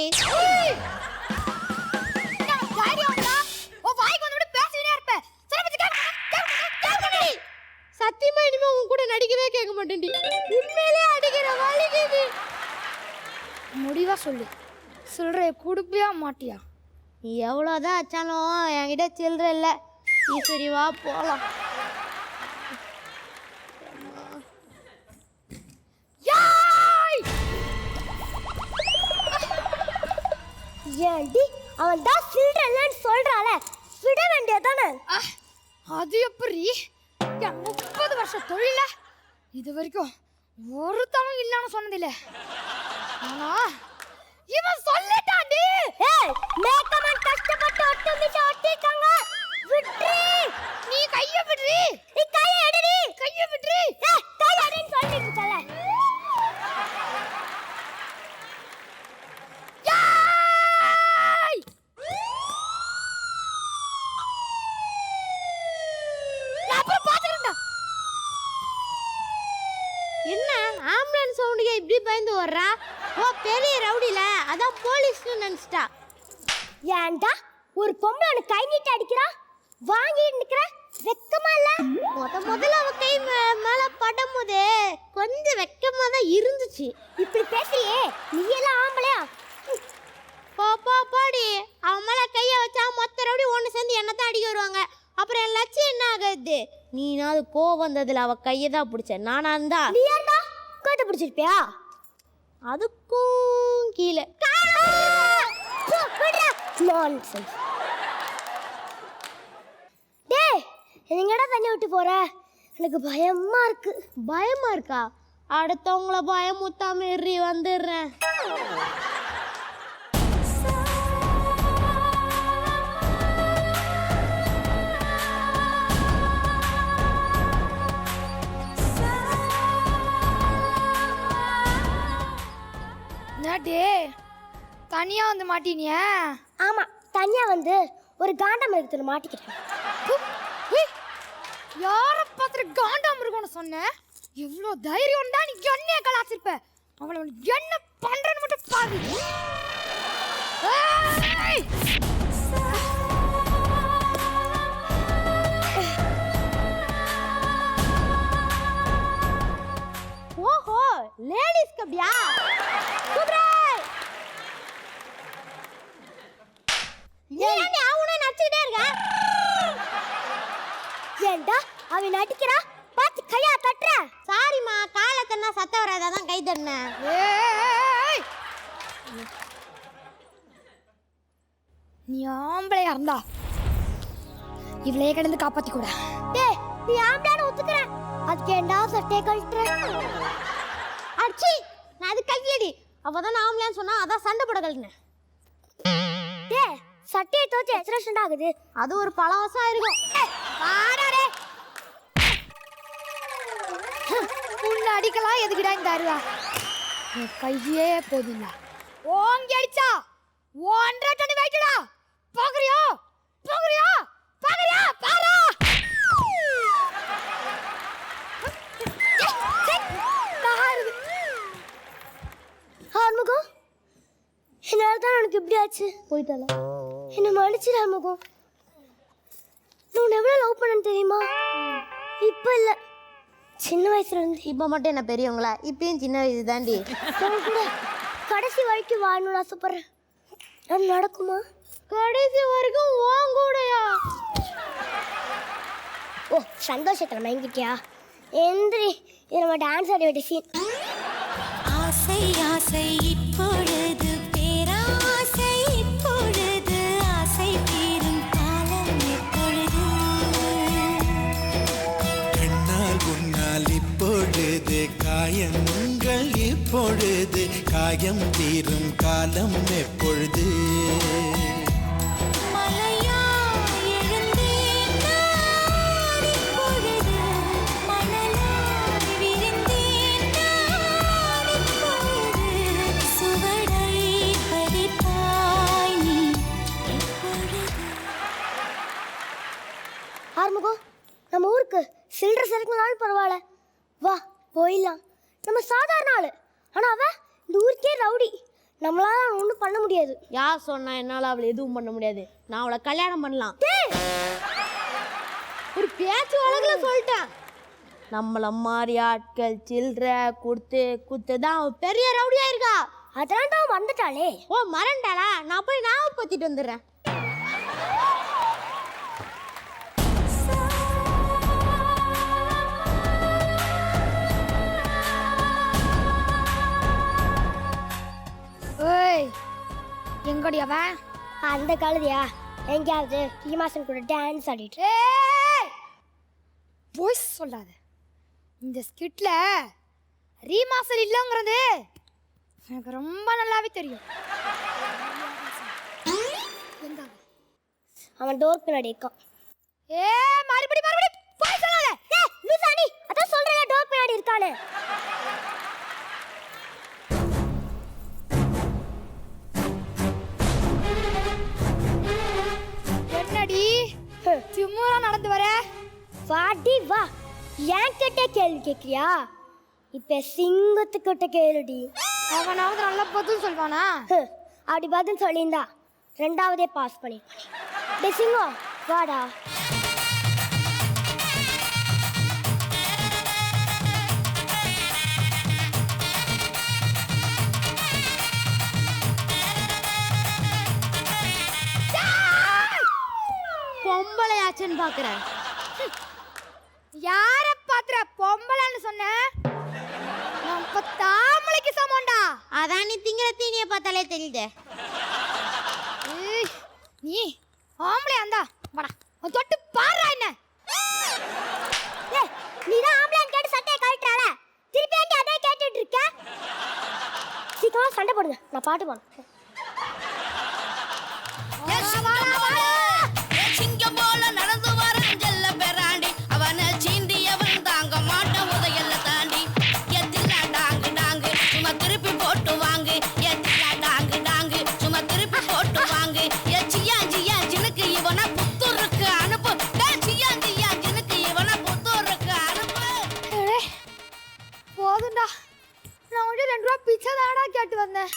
சத்தியமா இனிமே உன் கூட நடிக்கவே கேட்க மாட்டேன்டி. உண்மையிலே அடிக்கிற வலிக்குது. முடிவா சொல்லு, சில்லறையை கொடுப்பியா மாட்டியா? நீ எவ்வளோதான் ஆச்சாலும் என்கிட்ட சில்லற இல்லை. ஈஸ்வரி வா போகலாம். ஏண்டி அவன் தான் சில்லற இல்லைன்னு சொல்றாள, விட வேண்டியதானே? அது எப்படி? என் 30 வருஷ தொழில இது வரைக்கும் ஒருத்தவங்க இல்லைன்னு சொன்னதில்லை. ஆனா இவன் சொல்லிட்டாண்டி. ஏய், மேக்கமன் கஷ்டப்பட்டு ஒட்டுமிச்சு ஒட்டிட்டாங்க. விட்ரி. நீ கைய விடுறி. நீ கையை எடுடி. கைய விடுறி. ஏய், கையை எடுன்னு சொல்லிட்டு இருக்கல. என்ன ஆம்புலன்ஸ் சவுண்டுக்கு இப்படி பயந்து வர்றா? ஓ, பெரிய ரவுடில அதான் போலீஸ்னு நினைச்சிட்டா. ஏன்டா ஒரு பொம்பளை கை நீட்டி அடிக்கிறா, வாங்கிட்டு நிக்கிற? வெக்கமா இல்ல? முதல்ல அவ கை மேல படும்போது கொஞ்சம் வெக்கமா தான் இருந்துச்சு. இப்படி பேசியே நீ எல்லாம் ஆம்பளையா? பாடி அவன் மேல கைய வச்சா மொத்த ரவுடி ஒன்று சேர்ந்து என்ன தான் அடிக்க வருவாங்க. அப்புறம் என் லட்சியம் என்ன ஆகுது? நீனாவது கோவம் வந்ததுல அவ கையை தான் பிடிச்ச. நானா இருந்தா நீ ஏன்டா கையை பிடிச்சிருப்பியா? அதுக்கும் கீழே. டேய், எங்கடா தண்ணி விட்டு போற? எனக்கு பயமா இருக்கு. பயமா இருக்கா? அடுத்தவங்கள பயமுத்தாம ஏறி வந்துடுறேன். டே தனியா வந்து மாட்டினிய? ஆமா, தனியா வந்து ஒரு காண்டாமிருகத்துல மாட்டிக்கிட்டேன். யார பார்த்துட்டு காண்டாமிருகம்னு சொன்ன? எவ்வளோ தைரியம் தான் நீ என்னைய கலாச்சிருப்ப. அவளை என்ன பண்றன்னு மட்டும் பாரு. ஓஹோ, லேடிஸ் கப்டியா? ஏண்டா அவன் நடிக்கிறா, பார்த்து கையா தட்டுற. சாரிம்மா, காலை தண்ணா சத்த வராதான் கை தண்ண. நீ ஆம்பளையா இருந்தா இவளையே கிடந்து காப்பாத்தி கூட. டேய், நீ ஆம்பளைன்னு ஒத்துக்கிறேன், அதுக்கு ஏண்டா சட்டையை கழட்டுற? அச்சி, நான் அது கழட்டலடி. அப்பதான் நான் ஆம்பளைன்னு சொன்னா அதான் சண்டை போட கழட்டினேன். டேய், சட்டையை தோச்சு எக்ஸ்ட்ரா ஆகுது. அது ஒரு பல வருஷம் ஆயிருக்கும். உன்னை அடிக்கலாம் எதுக்கிடா இந்த அருவா? என் கையே போதில்ல. ஓங்கி அடிச்சா 1.5 டன் வைக்கடா. பாக்குறியா பாக்குறியா பாக்குறியா பாரா. ஆறுமுகம், என்னால தான் எனக்கு இப்படி ஆச்சு. போயிட்டால என்ன மன்னிச்சிரு ஆறுமுகம். நான் உன்னை எவ்வளோ லவ் பண்ணேன்னு தெரியுமா? இப்போ இல்லை, சின்ன வயசுல இருந்து. இப்போ மட்டும் என்ன பெரியவங்களா? இப்பயும் சின்ன வயசு தாண்டி. கூட கடைசி வரைக்கும் வாழணும்னு ஆசைப்படுறேன். அது நடக்குமா? கடைசி வரைக்கும் வாங்க கூடயா? ஓ, சந்தோஷத்தில் மயங்கிட்டியா? எந்திரி, இது நம்ம டான்ஸ் ஆடி விட்ட சீன். ஆசை ஆசை இப்பொழுது பேராசை இப்பொழுது ஆசை தீரும் காலம் எப்பொழுது கண்ணால் உன்னால் இப்பொழுது காயங்கள் இப்பொழுது காயம் தீரும் காலம் எப்பொழுது மலையா எழுந்தேன் நான் இப்பொழுது மணலாய் விரிந்தேன் நான் இப்பொழுது சுவடை பதிப்பாய் நீ எப்பொழுது ஆறுமுகம், நம்ம ஊருக்கு சில்லற சரக்குனாலும் பரவாயில்ல, வா போயிடலாம். நம்ம சாதாரண ஆளு, ஆனால் அவ இந்த ஊருக்கே ரவுடி. நம்மளால ஒன்றும் பண்ண முடியாது. யார் சொன்னா என்னால் அவளை எதுவும் பண்ண முடியாது? நான் அவளை கல்யாணம் பண்ணலாம். ஒரு பேச்சு வழக்கில் சொல்லிட்டேன். நம்மள மாதிரி ஆட்கள் சில்லற கொடுத்து தான் அவ பெரிய ரவுடியா இருக்கா. அதெல்லாம் தான் வந்துட்டாளே. ஓ மறண்டாளா? நான் போய் ஞாபகப்படுத்திட்டு வந்துடுறேன். ஓய் எங்கடி அவன்? அந்த காலதியா எங்கேயாவது ரீமாசன் கூட டான்ஸ் ஆடிட்டு. போய் சொல்லாத. இந்த ஸ்கிட்ல ரீமாஸ்டர் இல்லைங்கிறது எனக்கு ரொம்ப நல்லாவே தெரியும். எங்க அவன்? அவன் டோர் பின்னாடி இருக்கான். மறுபடி போய் சொல்லாத. லூசானி, அதான் சொல்றேன் டோர் பின்னாடி இருக்கானே. என்னடி திமுறா நடந்து வர? வாடி வா. ஏன் கிட்ட கேள்வி கேட்கிறியா? இப்ப சிங்கத்துக்கிட்ட கேளுடி. அவனாவது நல்லா பதில் சொல்வானா? அப்படி பதில் சொல்லியிருந்தா 2ஆவதே பாஸ் பண்ணிருப்பானே. டேய் சிங்கம் வாடா. பொம்பளையாச்சுன்னு பாக்குறேன். யார பாத்துற பொம்பளைன்னு சொன்ன? நம்ம தாமலைக்கு சமம்டா. அதான் நீ திங்கிற தீனியை பார்த்தாலே தெரியுது. நீ ஆம்பளையா இருந்தா வாடா தொட்டு பாரு. என்ன நீ தான் ஆம்பளைன்னு கேட்டு சட்டையை கழட்டுறாள, திருப்பி ஏன்டி அதே கேட்டுட்டு இருக்க? சீக்கிரமா சண்டை போடுங்க, நான் பாட்டு பாடுறேன். சிங்கம் போல நடந்து வர ஜெல்ல பெறாண்டி அவனை சீண்டியவன் தாங்க மாட்டான் உதையல்ல தாண்டி எத்தில டாங்கு டாங்கு சும்மா திருப்பி போட்டு வாங்கு எத்தில டாங்கு டாங்கு சும்மா திருப்பி போட்டு வாங்கு சியா ஜியா ஜினுக்கு இவனை புத்தூருக்கு அனுப்பு சியா ஜியா ஜினுக்கு இவனை புத்தூருக்கு அனுப்பு. போதும்டா, நான் வந்து 2 ரூபா பிச்சை தானடா கேட்டு வந்தேன்.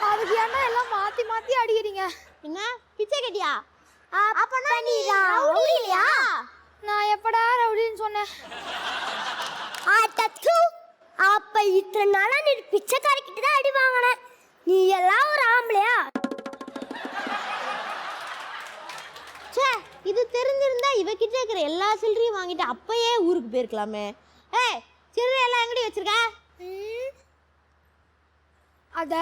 அதுக்கு என்ன எல்லாம் மாத்தி மாத்தி அடிக்கிறீங்க? என்ன பிச்சை கேட்டியா? அப்பனா நீ ரவுடி இல்லையா? நான் எப்படா ரவுடின்னு சொன்னேன்? ஆட்டத்து அப்ப இத்தனை நாளா நீ பிச்சைக்காரிக்கிட்ட தான் அடி வாங்கின. நீ எல்லாம் ஒரு ஆம்பளையா? சே, இது தெரிஞ்சிருந்தா இவகிட்ட இருக்கிற எல்லா சில்லறையும் வாங்கிட்டு அப்பயே ஊருக்கு போயிருக்கலாமே. ஏய், சில்லறை எல்லாம் எங்கடி வச்சிருக்க? அத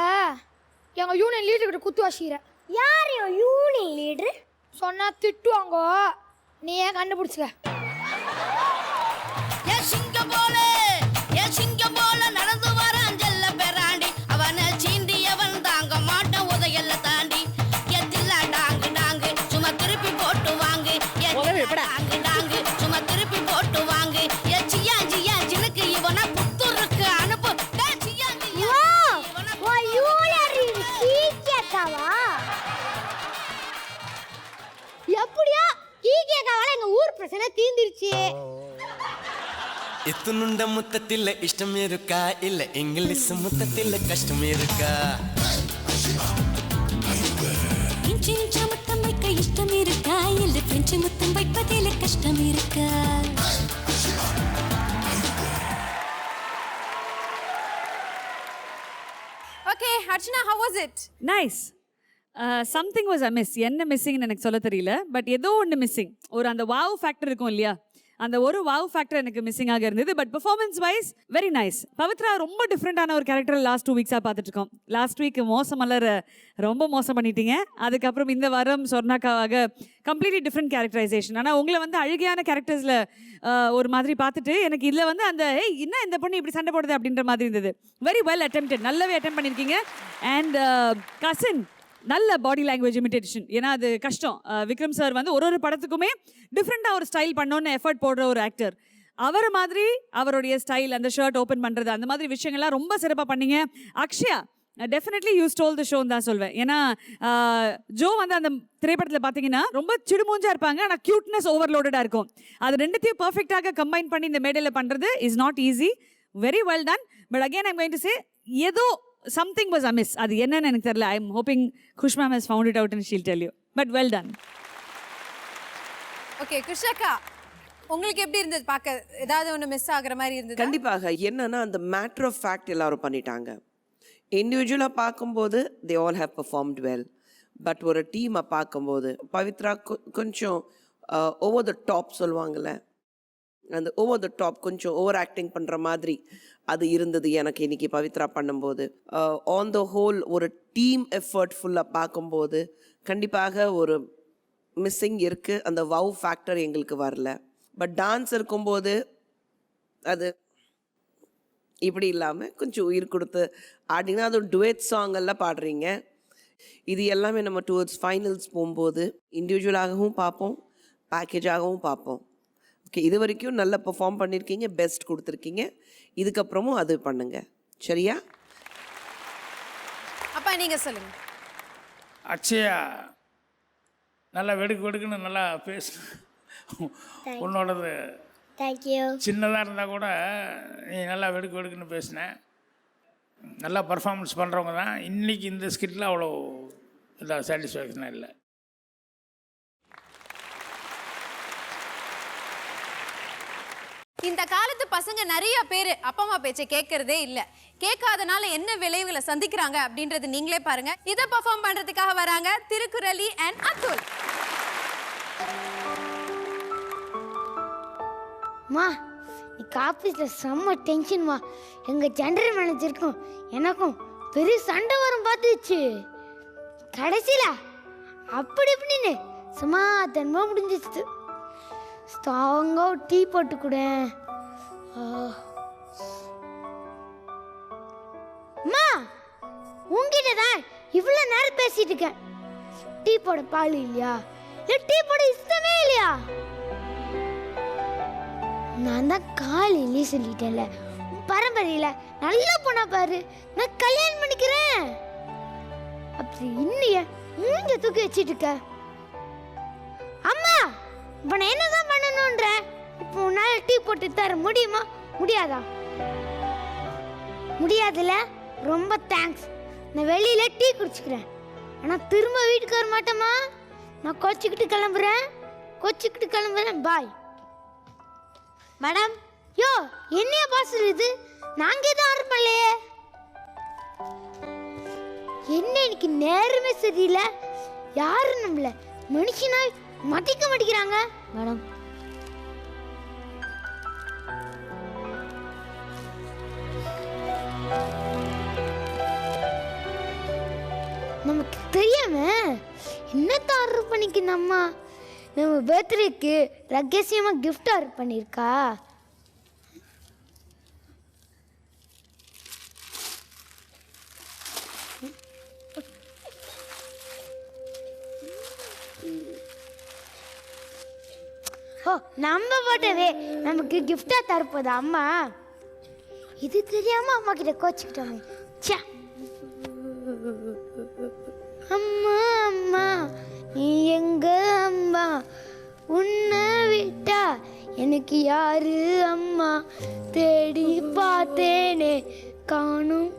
எங்க யூனியன் லீடர் கிட்ட குத்து வச்சிக்கிறேன். யார் யூனியன் லீடர்? சொன்னா திட்டுவாங்க, நீ ஏன் கண்டுபிடிச்சுக்க. சிங்கம் போல நடந்து வர ஜெல்ல பெறாண்டி அவனை சீண்டியவன் தாங்க மாட்டான் உதையல்ல தாண்டி எத்தில டாங்கு டாங்கு சும்மா திருப்பி போட்டு வாங்கு டாங்கு டாங்கு சும்மா திருப்பி போட்டு வாங்கு சியா ஜியா ஜினுக்கு இவனை புத்தூருக்கு அனுப்பு சியா ஜியா ஓ யூனியன் சீக்கியக்காவா? எப்படியா கீகேக்காவால எங்க ஊர் பிரச்சனை தீந்துருச்சு. எத்துணுண்ட முத்தத்தில் இஷ்டம் இருக்கா இல்ல இங்கிலீஷ் முத்தத்தில் கஷ்டம் இருக்கா? இன்ச்சு இன்ச்சா முத்தம் வைக்க இஷ்டம் இருக்கா இல்ல பிரெஞ்சு முத்தம் வைப்பதில் கஷ்டம் இருக்கா? Okay Archana, how was it? Nice. Something was miss. என்ன மிஸ்ஸிங்னு எனக்கு சொல்ல தெரியல, பட் ஏதோ ஒன்று மிஸ்ஸிங். ஒரு அந்த வாவ் ஃபேக்டர் இருக்கும் இல்லையா, அந்த ஒரு வாவ் ஃபேக்டர் எனக்கு மிஸ்ஸிங்காக இருந்தது. But performance wise very nice. Pavithra ரொம்ப டிஃப்ரெண்டான ஒரு கேரக்டர் லாஸ்ட் 2 வீக்ஸாக பார்த்துட்டு இருக்கோம். லாஸ்ட் வீக் மோசமல்லர் ரொம்ப மோசம் பண்ணிட்டீங்க. அதுக்கப்புறம் இந்த வாரம் சொர்ணாக்காவாக கம்ப்ளீட்லி டிஃப்ரெண்ட் கேரக்டரைசேஷன். ஆனால் உங்களை வந்து அழுகையான கேரக்டர்ஸில் ஒரு மாதிரி பார்த்துட்டு எனக்கு இதில் வந்து அந்த என்ன இந்த பொண்ணு இப்படி சண்டை போடுது அப்படின்ற மாதிரி இருந்தது. வெரி வெல் அட்டெம்ப்டட், நல்லாவே அட்டெம்ப்ட் பண்ணியிருக்கீங்க. அண்ட் கசின் நல்ல பாடி லாங்குவேஜ் இமிட்டேஷன். ஏன்னா அது கஷ்டம். விக்ரம் சார் வந்து ஒரு படத்துக்குமே டிஃப்ரெண்ட்டாக ஒரு ஸ்டைல் பண்ணோன்னு எஃபர்ட் போடுற ஒரு ஆக்டர். அவர் மாதிரி அவருடைய ஸ்டைல், அந்த ஷர்ட் ஓப்பன் பண்ணுறது, அந்த மாதிரி விஷயங்கள்லாம் ரொம்ப சிறப்பாக பண்ணீங்க. Akshaya definitely you stole the ஷோன்னு தான் சொல்வேன். ஏன்னா ஜோ வந்து அந்த திரைப்படத்தில் பார்த்தீங்கன்னா ரொம்ப சிடுமூஞ்சா இருப்பாங்க, ஆனால் க்யூட்னஸ் ஓவர்லோடடாக இருக்கும். அது ரெண்டுத்தையும் பர்ஃபெக்டாக கம்பைன் பண்ணி இந்த மேடையில் பண்ணுறது is not easy. Very well ton. But again I'm going to say ஏதோ something was amiss. அது என்னன்னு எனக்கு தெரியல. I am hoping Kush ma'am has found it out and she'll tell you. But well done. Okay குஷாக்கா, உங்களுக்கு எப்படி இருந்தது? பார்க்க ஏதாவது ஒன்று மிஸ் ஆகுற மாதிரி இருந்தது? கண்டிப்பாக. என்னன்னா அந்த மேட்டர் ஆஃப் ஃபேக்ட் எல்லாரும் பண்ணிட்டாங்க. இண்டிவிஜுவலாக பார்க்கும்போது they all have performed well. But ஒரு டீமை பார்க்கும்போது பவித்ரா கொஞ்சம் ஓவர் த டாப் சொல்லுவாங்கள்ல, அந்த ஓவர் த டாப் கொஞ்சம் ஓவர் ஆக்டிங் பண்ணுற மாதிரி அது இருந்தது எனக்கு இன்னைக்கு பவித்ரா பண்ணும்போது. ஆன் த ஹோல் ஒரு டீம் எஃபர்ட் ஃபுல்லாக பார்க்கும்போது கண்டிப்பாக ஒரு மிஸ்ஸிங் இருக்குது. அந்த வவ் ஃபேக்டர் எங்களுக்கு வரல. பட் டான்ஸ் இருக்கும்போது அது இப்படி இல்லாமல் கொஞ்சம் உயிர் கொடுத்து ஆடினா, அதுவும் டுவெட் சாங் எல்லாம் பாடுறீங்க. இது எல்லாமே நம்ம டுவர்ட்ஸ் ஃபைனல்ஸ் போகும்போது இண்டிவிஜுவலாகவும் பார்ப்போம், பேக்கேஜாகவும் பார்ப்போம். ஓகே, இது வரைக்கும் நல்லா பெர்ஃபார்ம் பண்ணியிருக்கீங்க, பெஸ்ட் கொடுத்துருக்கீங்க. இதுக்கப்புறமும் அது பண்ணுங்க, சரியா? அப்பா நீங்கள் சொல்லுங்கள். அக்ஷயா நல்லா வெடுக்குன்னு நல்லா பேசு. உன்னோடது தேங்க்யூ. சின்னதாக இருந்தால் கூட நீ நல்லா வெடுக்குன்னு பேசின. நல்லா பர்ஃபார்மன்ஸ் பண்ணுறவங்க தான். இன்றைக்கி இந்த ஸ்கிட்டில் அவ்வளோ இதாக சாட்டிஸ்ஃபேக்ஷனாக இல்லை. இந்த காலத்து பசங்க நிறைய பேர் அப்பா அம்மா பேச்சை கேட்கறதே இல்லை. கேட்காதனால என்ன விளைவுகளை சந்திக்கிறாங்க அப்படின்றது நீங்களே பாருங்க. இதை பர்ஃபார்ம் பண்றதுக்காக வராங்க திருக்குறளி அண்ட் அதுல். மா இன்னைக்கு ஆஃபீஸில் செம்ம டென்ஷன்மா. எங்கள் ஜெனரல் மேனேஜருக்கும் எனக்கும் பெரிய சண்டை வரும் பார்த்துச்சு. கடைசியில் அப்படி இப்படின்னு சமாதானமாக முடிஞ்சிச்சு. ஸ்ட்ராங்காக டீ போட்டு கூட. அம்மா உங்ககிட்ட தான் இவ்வளோ நேரம் பேசிட்டு இருக்கேன். டீ போட பால் இல்லையா? இல்லை டீ போட இஷ்டமே இல்லையா? நான் தான் காலையிலே சொல்லிட்டேன்ல, பரம்பரையில நல்லா போனா பாரு, நான் கல்யாணம் பண்ணிக்கிறேன். அப்படி இன்னைய மூஞ்ச தூக்கி வச்சிட்டு இருக்க. அம்மா இப்ப நான் என்னதான் பண்ணணும்ன்ற? இப்போ உன்னால டீ போட்டு தர முடியுமா? முடியாதா? முடியாதுல? ரொம்ப தேங்க்ஸ். நான் வெளியில டீ குடிச்சுக்கிறேன். ஆனா திரும்ப வீட்டுக்கு வர மாட்டேமா. நான் கொச்சிக்கிட்டு கிளம்புறேன். பாய். மேடம், யோ என்னையா பாஸ் இது? நாங்க எதுவும் ஆர்டர் பண்ணலையே. என்ன இன்னைக்கு நேரமே சரியில்லை. யாரு நம்மள மனுஷனா மதிக்க மாட்டேங்கிறாங்க. மேடம் நமக்கு தெரியாம என்னத்த ஆர்டர் பண்ணிக்கணும்மா? நம்ம பர்த்டேக்கு ரகசியமாக கிஃப்ட் ஆர்டர் பண்ணியிருக்கா. ஓ நம்ம போட்டவே நமக்கு கிஃப்டாக தரப்போதா அம்மா? இது தெரியாமல் அம்மா கிட்ட கோச்சிக்கிட்டோமே. சே அம்மா அம்மா நீ எங்க அம்மா? உன்னை விட்டா எனக்கு யாரு அம்மா? தேடி பார்த்தேனே காணும்.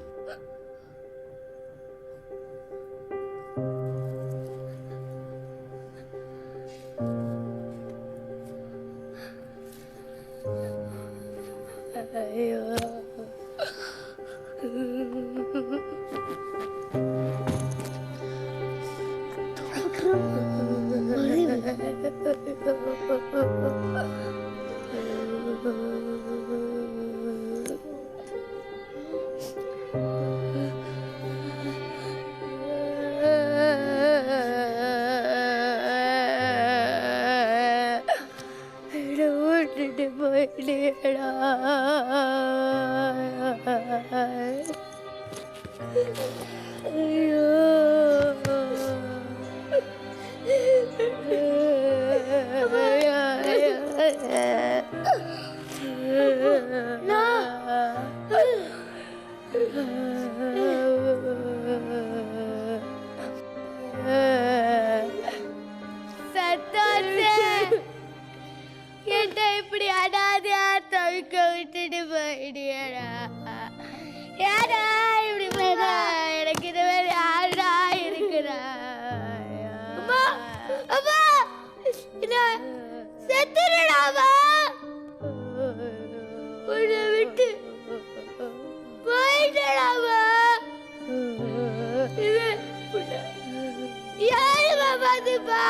முடியாதுப்பா.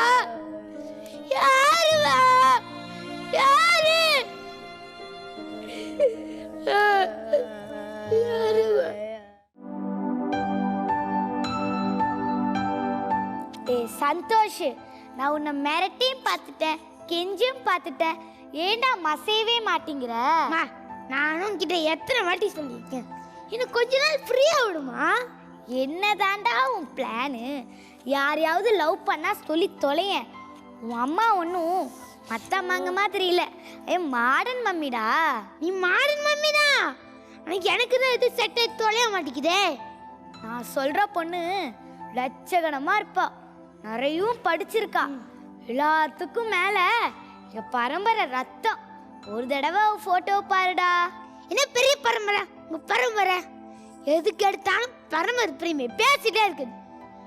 யாருவா? யாரு? யாருவா? சந்தோஷ், நான் உன்னை மிரட்டியும் பார்த்துட்டேன், கெஞ்சியும் பார்த்துட்டேன். ஏண்டா மசையவே மாட்டேங்கிற? நானும் கிட்ட எத்தனை வாட்டி சொல்லியிருக்கேன், இன்னும் கொஞ்ச நாள் ஃப்ரீயா விடுமா? என்னதாண்டா உன் பிளானு? யாரையாவது லவ் பண்ணா சொல்லி தொலையேன். உன் அம்மா ஒன்றும் மற்ற அம்மாங்க மாதிரி இல்லை, மாடர்ன் மம்மிடா. நீ மாடர்ன் மம்மிடா, ஆனால் எனக்கு தான் எது செட் ஆகி தொலைய மாட்டேங்குதே. நான் சொல்கிற பொண்ணு லட்சகணமாக இருப்பா, நிறையும் படிச்சிருக்கா, எல்லாத்துக்கும் மேலே என் பரம்பரை ரத்தம். ஒரு தடவை ஃபோட்டோ பாருடா. என்ன பெரிய பரம்பரை உங்க பரம்பரை? எதுக்கு எடுத்தாலும் பரம்பரை பிரிமை பேசிட்டே இருக்குது.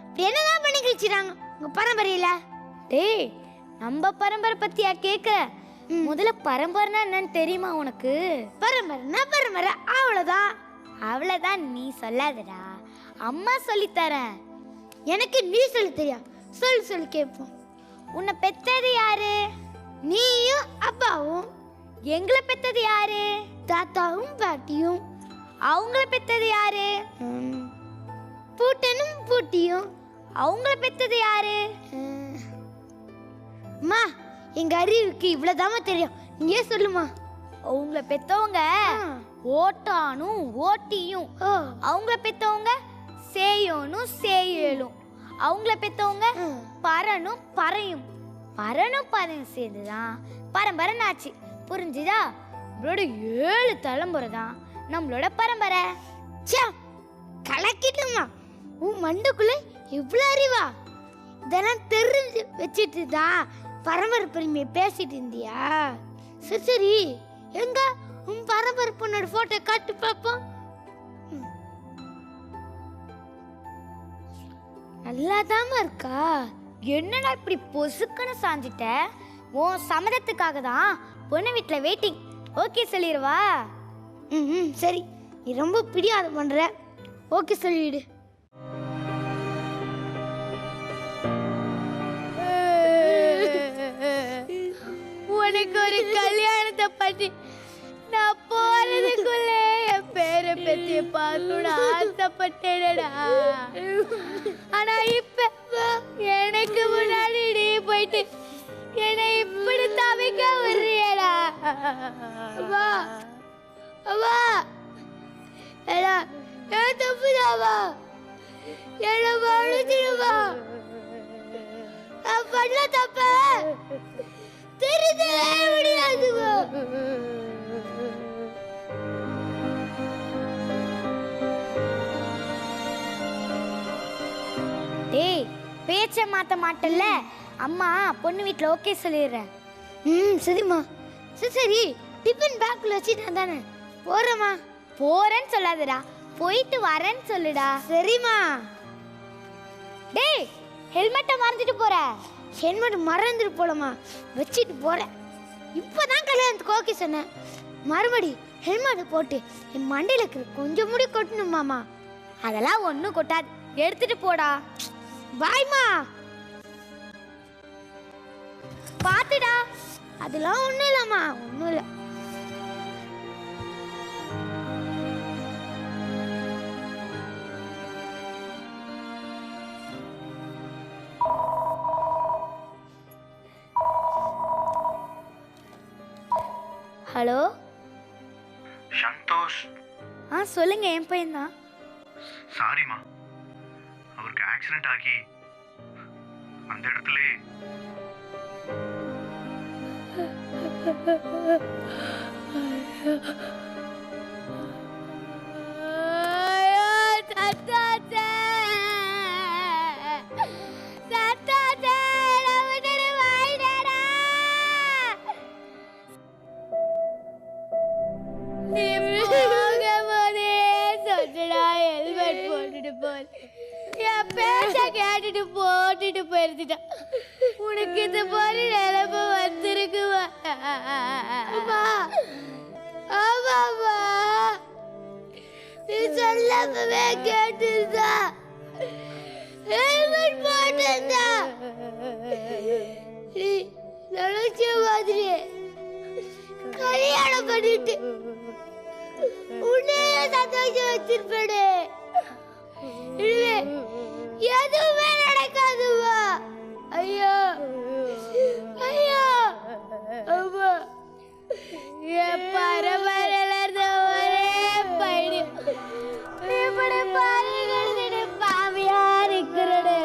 அப்படி என்னதான் பண்ணி கழிச்சிட்டாங்க உங்க பரம்பரையில? டேய், நம்ம பரம்பரை பத்தியா கேட்க? முதல்ல பரம்பரைனா என்னன்னு தெரியுமா உனக்கு? பரம்பரைனா பரம்பரை, அவ்வளவுதான். அவ்வளவுதான், நீ சொல்லாதடா, அம்மா சொல்லித்தரேன். எனக்கு நீ சொல்லி தெரியா? சொல்லி கேட்போம். உன்னை பெத்தது யாரு? நீயும் அப்பாவும். எங்களை பெத்தது யாரு? தாத்தாவும் பாட்டியும். அவங்கள பெத்தது யாரு? பூட்டனும் பூட்டியும். அவங்கள பெத்தது யாரு? அம்மா, எங்க அறிவுக்கு இவ்வளவுதாம்மா தெரியும், நீயே சொல்லுமா. அவங்கள பெத்தவங்க ஓட்டானும் ஓட்டியும். அவங்கள பெத்தவங்க சேயோனும் சேயலும். அவங்கள பெத்தவங்க பரனும் பறையும். பரனும் பறையும் சேர்ந்துதான் பரம்பரை ஆச்சு. புரிஞ்சுதா? நம்மளோட 7 தலைமுறை தான் நம்மளோட பரம்பரை. கலக்கிட்டுமா, உன் மண்டுக்குள்ள இவ்வளோ அறிவா? இதெல்லாம் தெரிஞ்சு வச்சுட்டு தான் பரம்பரை பெருமையை பேசிட்டு இருந்தியா? சரி, எங்க உன் பரம்பரை பொண்ணோட போட்டோ காட்டு பார்ப்போம். நல்லாதாம இருக்கா? என்னடா இப்படி பொசுக்குன்னு சாஞ்சிட்ட? உன் சம்மதத்துக்காக தான் பொண்ணு வீட்டில் வெயிட்டிங். ஓகே சொல்லிடுவா? சரி, நீ ரொம்ப பிடிவாத பண்ற. ஓகே சொல்லிடு. உனக்கு ஒரு கல்யாணத்தை பற்றி நான் போறதுக்குள்ளே என் பேரை பத்தி பார்க்கணும்னு ஆசைப்பட்டேடா. ஆனா இப்ப எனக்கு முன்னாடி நீ போயிட்டு என்னை இப்படி தவிக்க விடுறியடா. அம்மா, அம்மா, ஏன் தப்புதாவா? என்ன மன்னிச்சிடுவா. நான் பண்ண தப்ப திருத்தவே முடியாதுவா. டேய், பேச்ச மாத்த மாட்டல்ல? அம்மா பொண்ணு வீட்டில் ஓகே சொல்லிடுறேன். சரிம்மா. சரி, டிஃபன் பேக்கில் வச்சுட்டேன் தானே. போறேம்மா. போறேன்னு சொல்லாதடா, போயிட்டு வரேன்னு சொல்லுடா. சரிம்மா. டேய், ஹெல்மெட்டை மறந்துட்டு போற. ஹெல்மெட் மறந்துட்டு போலமா, வச்சுட்டு போறேன். இப்போதான் கல்யாணத்துக்கு ஓகே சொன்னேன், மறுபடி ஹெல்மெட் போட்டு என் மண்டையில் இருக்கிற கொஞ்சம் முடி கொட்டணுமாமா. அதெல்லாம் ஒன்றும் கொட்டாது, எடுத்துட்டு போடா. பாய்மா. பாத்துடா. அதெல்லாம் ஒண்ணும் இல்லம்மா, ஒண்ணும் இல்ல. ஹலோ சந்தோஷ். சொல்லுங்க, என் பையன் தான். சாரிம்மா, அவருக்கு ஆக்சிடென்ட் ஆகி அந்த இடத்துல கேட்டுட்டு போட்டுட்டு போயிருந்துட்டா. உனக்கு இந்த மாதிரி நிலைமை வந்திருக்குமா? ஆமாமா, நீ சொல்லாமவே கேட்டுருந்தா, ஹெல்மெட் போட்டிருந்தா நினைச்ச மாதிரி கல்யாணம் பண்ணிட்டு உன்னையே சந்தோஷம் வச்சிருப்பேனே. இனிமே எதுவுமே நடக்காதுமா. ஐயோ ஐயோ அம்மா, என் பரம்பரையில ஒரே பையன் இப்படி பாருங்க பாவியா இருக்கிறே.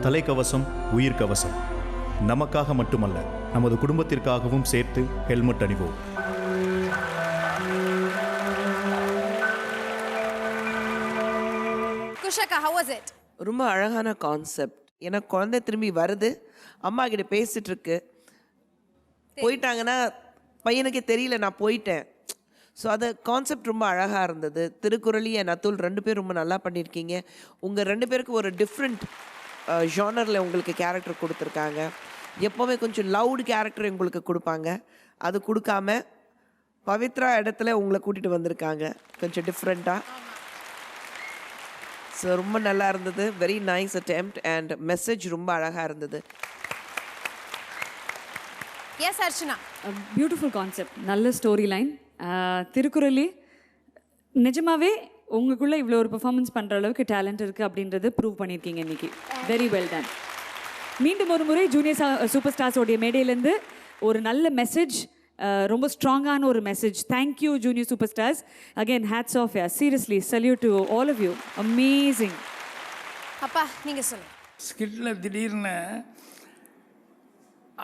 தலைக்கவசம் உயிர் கவசம். நமக்காக மட்டுமல்ல, நமது குடும்பத்திற்காகவும் சேர்த்து ஹெல்மெட் அணிவோம். குஷாக்கா, how was it? ரொம்ப அழகான கான்செப்ட். ஏன்னா குழந்தை திரும்பி வருது, அம்மா கிட்ட பேசிட்டு இருக்கு, போயிட்டாங்கன்னா பையனுக்கே தெரியல நான் போயிட்டேன். ஸோ அது கான்செப்ட் ரொம்ப அழகாக இருந்தது. திருக்குறளி அண்ட் அதுல் 2 பேரும் ரொம்ப நல்லா பண்ணியிருக்கீங்க. உங்கள் 2 பேருக்கு ஒரு டிஃப்ரெண்ட் ஜானரில் உங்களுக்கு கேரக்டர் கொடுத்துருக்காங்க. எப்போவுமே கொஞ்சம் லவுட் கேரக்டர் உங்களுக்கு கொடுப்பாங்க, அது கொடுக்காம பவித்ரா இடத்துல உங்களை கூட்டிகிட்டு வந்திருக்காங்க கொஞ்சம் டிஃப்ரெண்ட்டாக. ஸோ ரொம்ப நல்லா இருந்தது. Very nice attempt and message ரொம்ப அழகாக இருந்தது. எஸ் அர்ச்சனா, பியூட்டிஃபுல் கான்செப்ட், நல்ல ஸ்டோரி லைன். திருக்குறளி நிஜமாவே உங்களுக்குள்ளே இவ்வளோ ஒரு பெர்ஃபார்மன்ஸ் பண்ணுற அளவுக்கு டேலண்ட் இருக்குது அப்படின்றது ப்ரூவ் பண்ணியிருக்கீங்க இன்றைக்கி. Very well ton. மீண்டும் ஒரு முறை ஜூனியர் சூப்பர் ஸ்டார்ஸோடைய மேடையிலேருந்து ஒரு நல்ல மெசேஜ், ரொம்ப ஸ்ட்ராங்கான ஒரு message. Thank you junior super stars. Again hats off. Seriously salute to all of you. Amazing. அப்பா நீங்கள் சொல்லுங்கள். ஸ்கிட்டில் திடீர்னு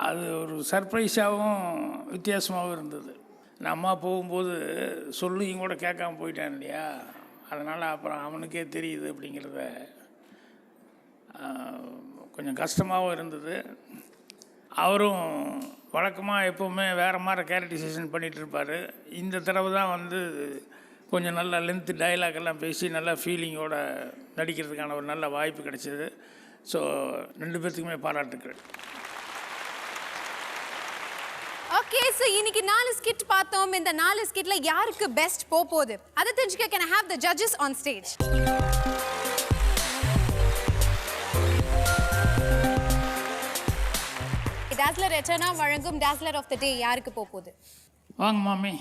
அது ஒரு சர்ப்ரைஸாகவும் வித்தியாசமாகவும் இருந்தது. நான் அம்மா போகும்போது சொல்லியும் கூட கேட்காம போயிட்டேன் இல்லையா, அதனால் அப்புறம் அவனுக்கே தெரியுது அப்படிங்கிறத கொஞ்சம் கஷ்டமாகவும் இருந்தது. அவரும் வழக்கமாக எப்போவுமே வேறு மாதிரி கேரக்டரைசேஷன் பண்ணிகிட்டு இருப்பார். இந்த தடவை தான் வந்து கொஞ்சம் நல்ல லென்த்து டைலாக் எல்லாம் பேசி நல்லா ஃபீலிங்கோடு நடிக்கிறதுக்கான ஒரு நல்ல வாய்ப்பு கிடைச்சிது. ஸோ 2 பேர்த்துக்குமே பாராட்டுக்கிறேன். ஓகே, ஸோ இன்னைக்கு 4 ஸ்கிட் பார்த்தோம். இந்த 4 ஸ்கிட்ல யாருக்கு பெஸ்ட் போகுது அதை தெரிஞ்சுக்க can I have the judges on stage. Dazzler ரெட்டனா வழங்கும் டாஸ்லர் ஆஃப் தி டே யாருக்கு போகுது? வாங்க மாமி.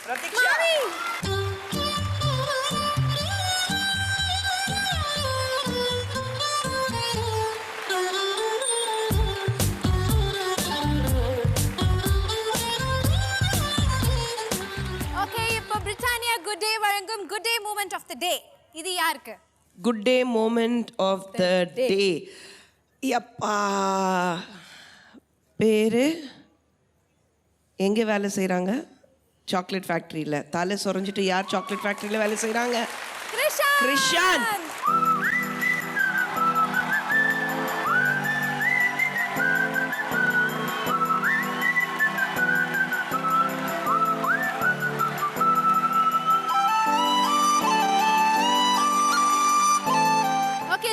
மாமி பிரிட்டானியா குட் டே வழங்கும் good day moment of the day இது யாருக்கு? Good day moment of the day எப்பா பேர் எங்கே வேலை செய்கிறாங்க? சாக்லேட் ஃபேக்ட்ரியில். தலை சொரைஞ்சிட்டு யார் சாக்லேட் ஃபேக்ட்ரியில் வேலை செய்கிறாங்க? கிருஷான்.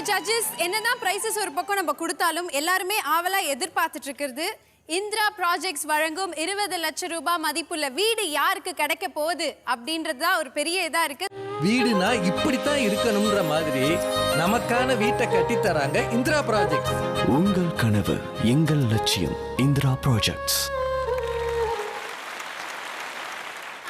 ஜட்ஜஸ் என்னதான் பிரைசஸ் ஒரு பக்கம் நம்ம கொடுத்தாலும் எல்லாருமே ஆவலா எதிர்பார்த்துட்டு இருக்கிறது இந்திரா ப்ராஜெக்ட்ஸ் வழங்கும் 20 லட்சம் ரூபாய் மதிப்புள்ள வீடு யாருக்கு கிடைக்க போகுது அப்படின்றது தான் ஒரு பெரிய இதா இருக்கு. வீடுனா இப்படித்தான் இருக்கணும்ன்ற மாதிரி நமக்கான வீட்டை கட்டி தராங்க இந்திரா ப்ராஜெக்ட்ஸ். உங்கள் கனவு எங்கள் லட்சியம் இந்திரா ப்ராஜெக்ட்ஸ்.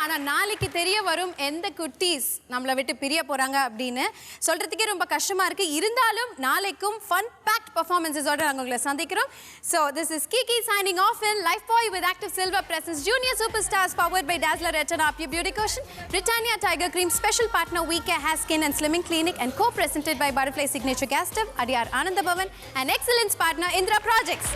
ஆனா நாளைக்கு தெரிய வரும் எந்த குட்டீஸ் நம்மளை விட்டு பிரிய போறாங்க அப்படின்னு சொல்றதுக்கே ரொம்ப கஷ்டமா இருக்கு. இருந்தாலும் நாளைக்கும் ஃபன் பேக்ட் பெர்ஃபார்மன்ஸஸோட நாங்கள் உங்களை சந்திக்கிறோம். So this is Kiki signing off in Lifebuoy with Active Silver presents Junior Superstars powered by Dazzler Retina Up Your Beauty Cushion, Britannia Tiger Cream, special partner We Care Hair Skin and Slimming Clinic and co-presented by Butterfly Signature Gas Stove, Adiyar Ananda Bhavan and excellence partner Indra Projects.